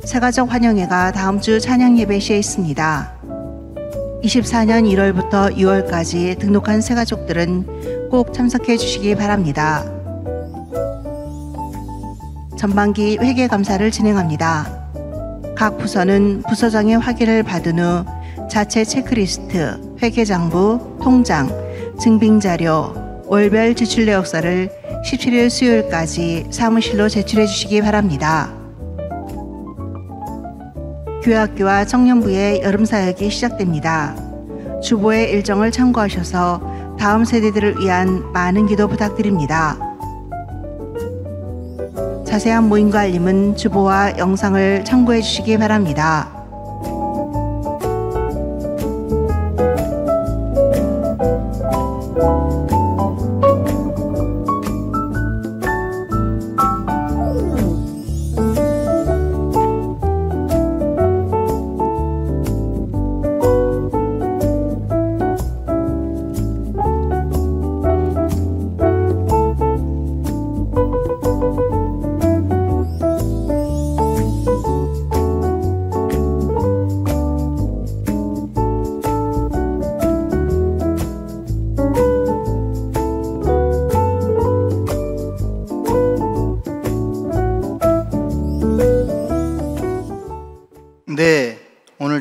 H: 새가족 환영회가 다음 주 찬양 예배 시에 있습니다. 24년 1월부터 6월까지 등록한 새가족들은 꼭 참석해 주시기 바랍니다. 전반기 회계 감사를 진행합니다. 각 부서는 부서장의 확인을 받은 후 자체 체크리스트, 회계장부, 통장, 증빙자료, 월별 지출 내역서를 17일 수요일까지 사무실로 제출해 주시기 바랍니다. 교회학교와 청년부의 여름사역이 시작됩니다. 주보의 일정을 참고하셔서 다음 세대들을 위한 많은 기도 부탁드립니다. 자세한 모임과 알림은 주보와 영상을 참고해 주시기 바랍니다.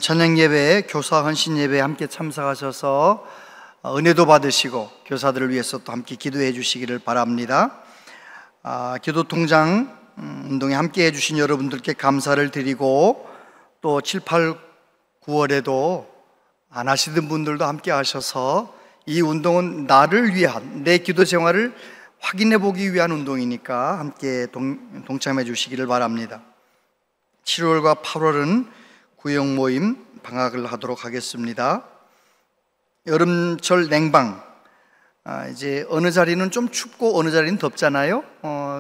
D: 찬양 예배에 교사 헌신 예배에 함께 참석하셔서 은혜도 받으시고 교사들을 위해서 또 함께 기도해 주시기를 바랍니다. 기도통장 운동에 함께 해주신 여러분들께 감사를 드리고 또 7, 8, 9월에도 안 하시던 분들도 함께 하셔서 이 운동은 나를 위한, 내 기도 생활을 확인해 보기 위한 운동이니까 함께 동참해 주시기를 바랍니다. 7월과 8월은 구역 모임 방학을 하도록 하겠습니다. 여름철 냉방, 이제 어느 자리는 좀 춥고 어느 자리는 덥잖아요.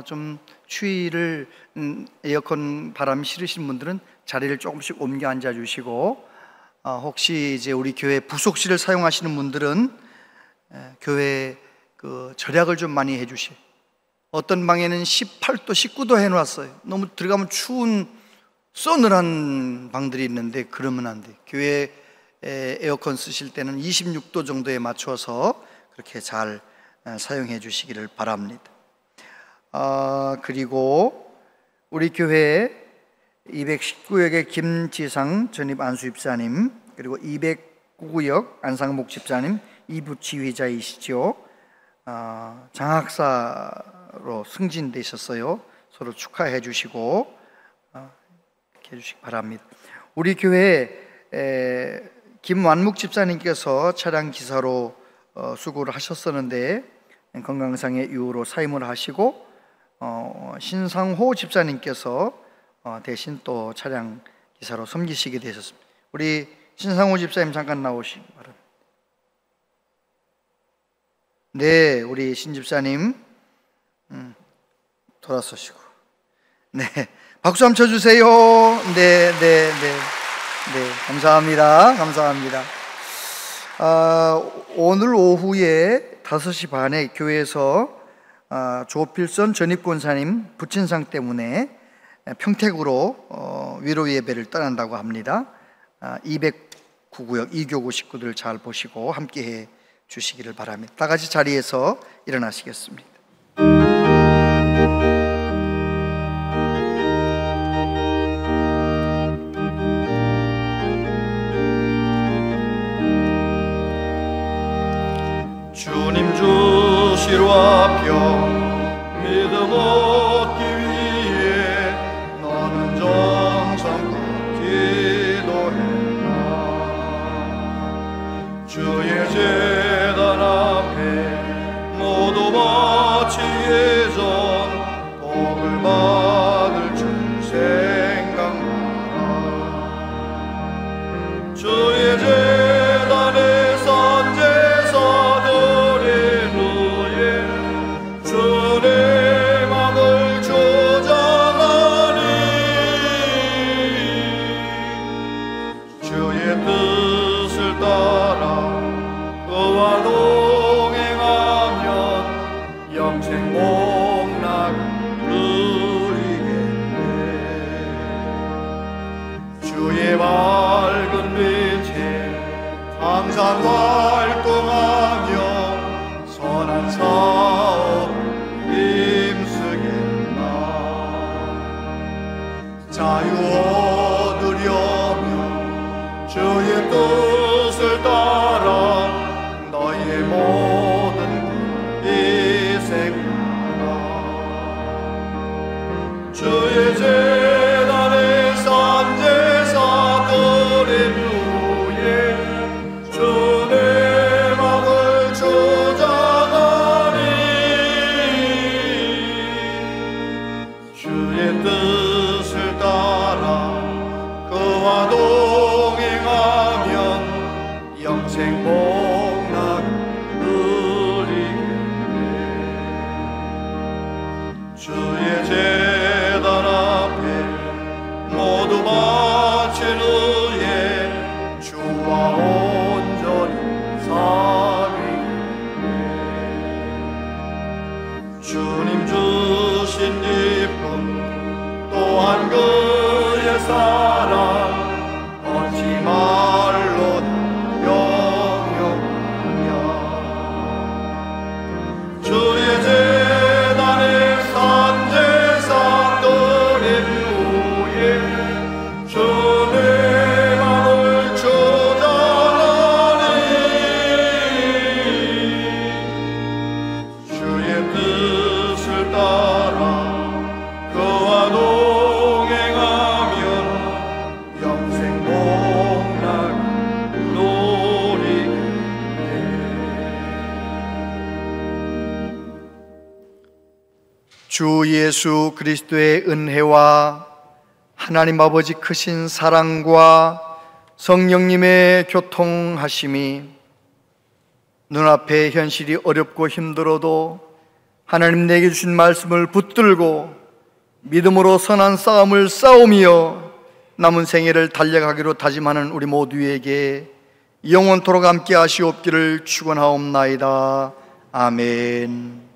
D: 좀 추위를 에어컨 바람이 싫으신 분들은 자리를 조금씩 옮겨 앉아 주시고, 혹시 이제 우리 교회 부속실을 사용하시는 분들은 교회 그 절약을 좀 많이 해주세요. 어떤 방에는 18도, 19도 해놨어요. 너무 들어가면 추운 서늘한 방들이 있는데 그러면 안 돼요. 교회 에어컨 쓰실 때는 26도 정도에 맞춰서 그렇게 잘 사용해 주시기를 바랍니다. 그리고 우리 교회 219역의 김지상 전입 안수입사님, 그리고 209구역 안상목 집사님 2부 지휘자이시죠. 장학사로 승진되셨어요. 서로 축하해 주시고 이렇게 해주시기 바랍니다. 우리 교회 김완묵 집사님께서 차량 기사로 수고를 하셨었는데 건강상의 이유로 사임을 하시고, 신상호 집사님께서 대신 또 차량 기사로 섬기시게 되셨습니다. 우리 신상호 집사님 잠깐 나오시기 바랍니다. 네, 우리 신 집사님 돌아서시고, 네, 박수 한번 쳐주세요. 네, 감사합니다. 오늘 오후에 5시 반에 교회에서 조필선 전입권사님 부친상 때문에 평택으로 위로 예배를 떠난다고 합니다. 209구역 이교구 식구들 잘 보시고 함께해 주시기를 바랍니다. 다 같이 자리에서 일어나시겠습니다.
I: 주님 주실 화평 믿음 얻기 위해 너는 정성껏 기도했나. 주의 제단 앞에 모두 마치 예전 복을 받을 줄 생각나라. 주의 제단에 선제사 항상 활동하며 선한 사업 힘쓰겠나. 자유 얻으려면 주의 뜻을 따라 너희의 모든 희생하라. 주의 제단에 산제사 드림 주의 마음을 조장하니 주의 뜻을 따라 그와 동행하면 영생 복락을 누리겠네. 주의 제단 앞에 모두 바친 후에 주와 주님 주신 기쁨 또한 그의 사랑 어찌 말로 영영하냐. 주의 제단에 산제사 드림 후에 주의 마음을 조장하니 주의 뜻을 따라 그와 동행하면 영생 복락 누리겠네.
D: 주 예수 그리스도의 은혜와 하나님 아버지 크신 사랑과 성령님의 교통하심이 눈앞의 현실이 어렵고 힘들어도 하나님 내게 주신 말씀을 붙들고 믿음으로 선한 싸움을 싸우며 남은 생애를 달려가기로 다짐하는 우리 모두에게 영원토록 함께 하시옵기를 축원하옵나이다. 아멘.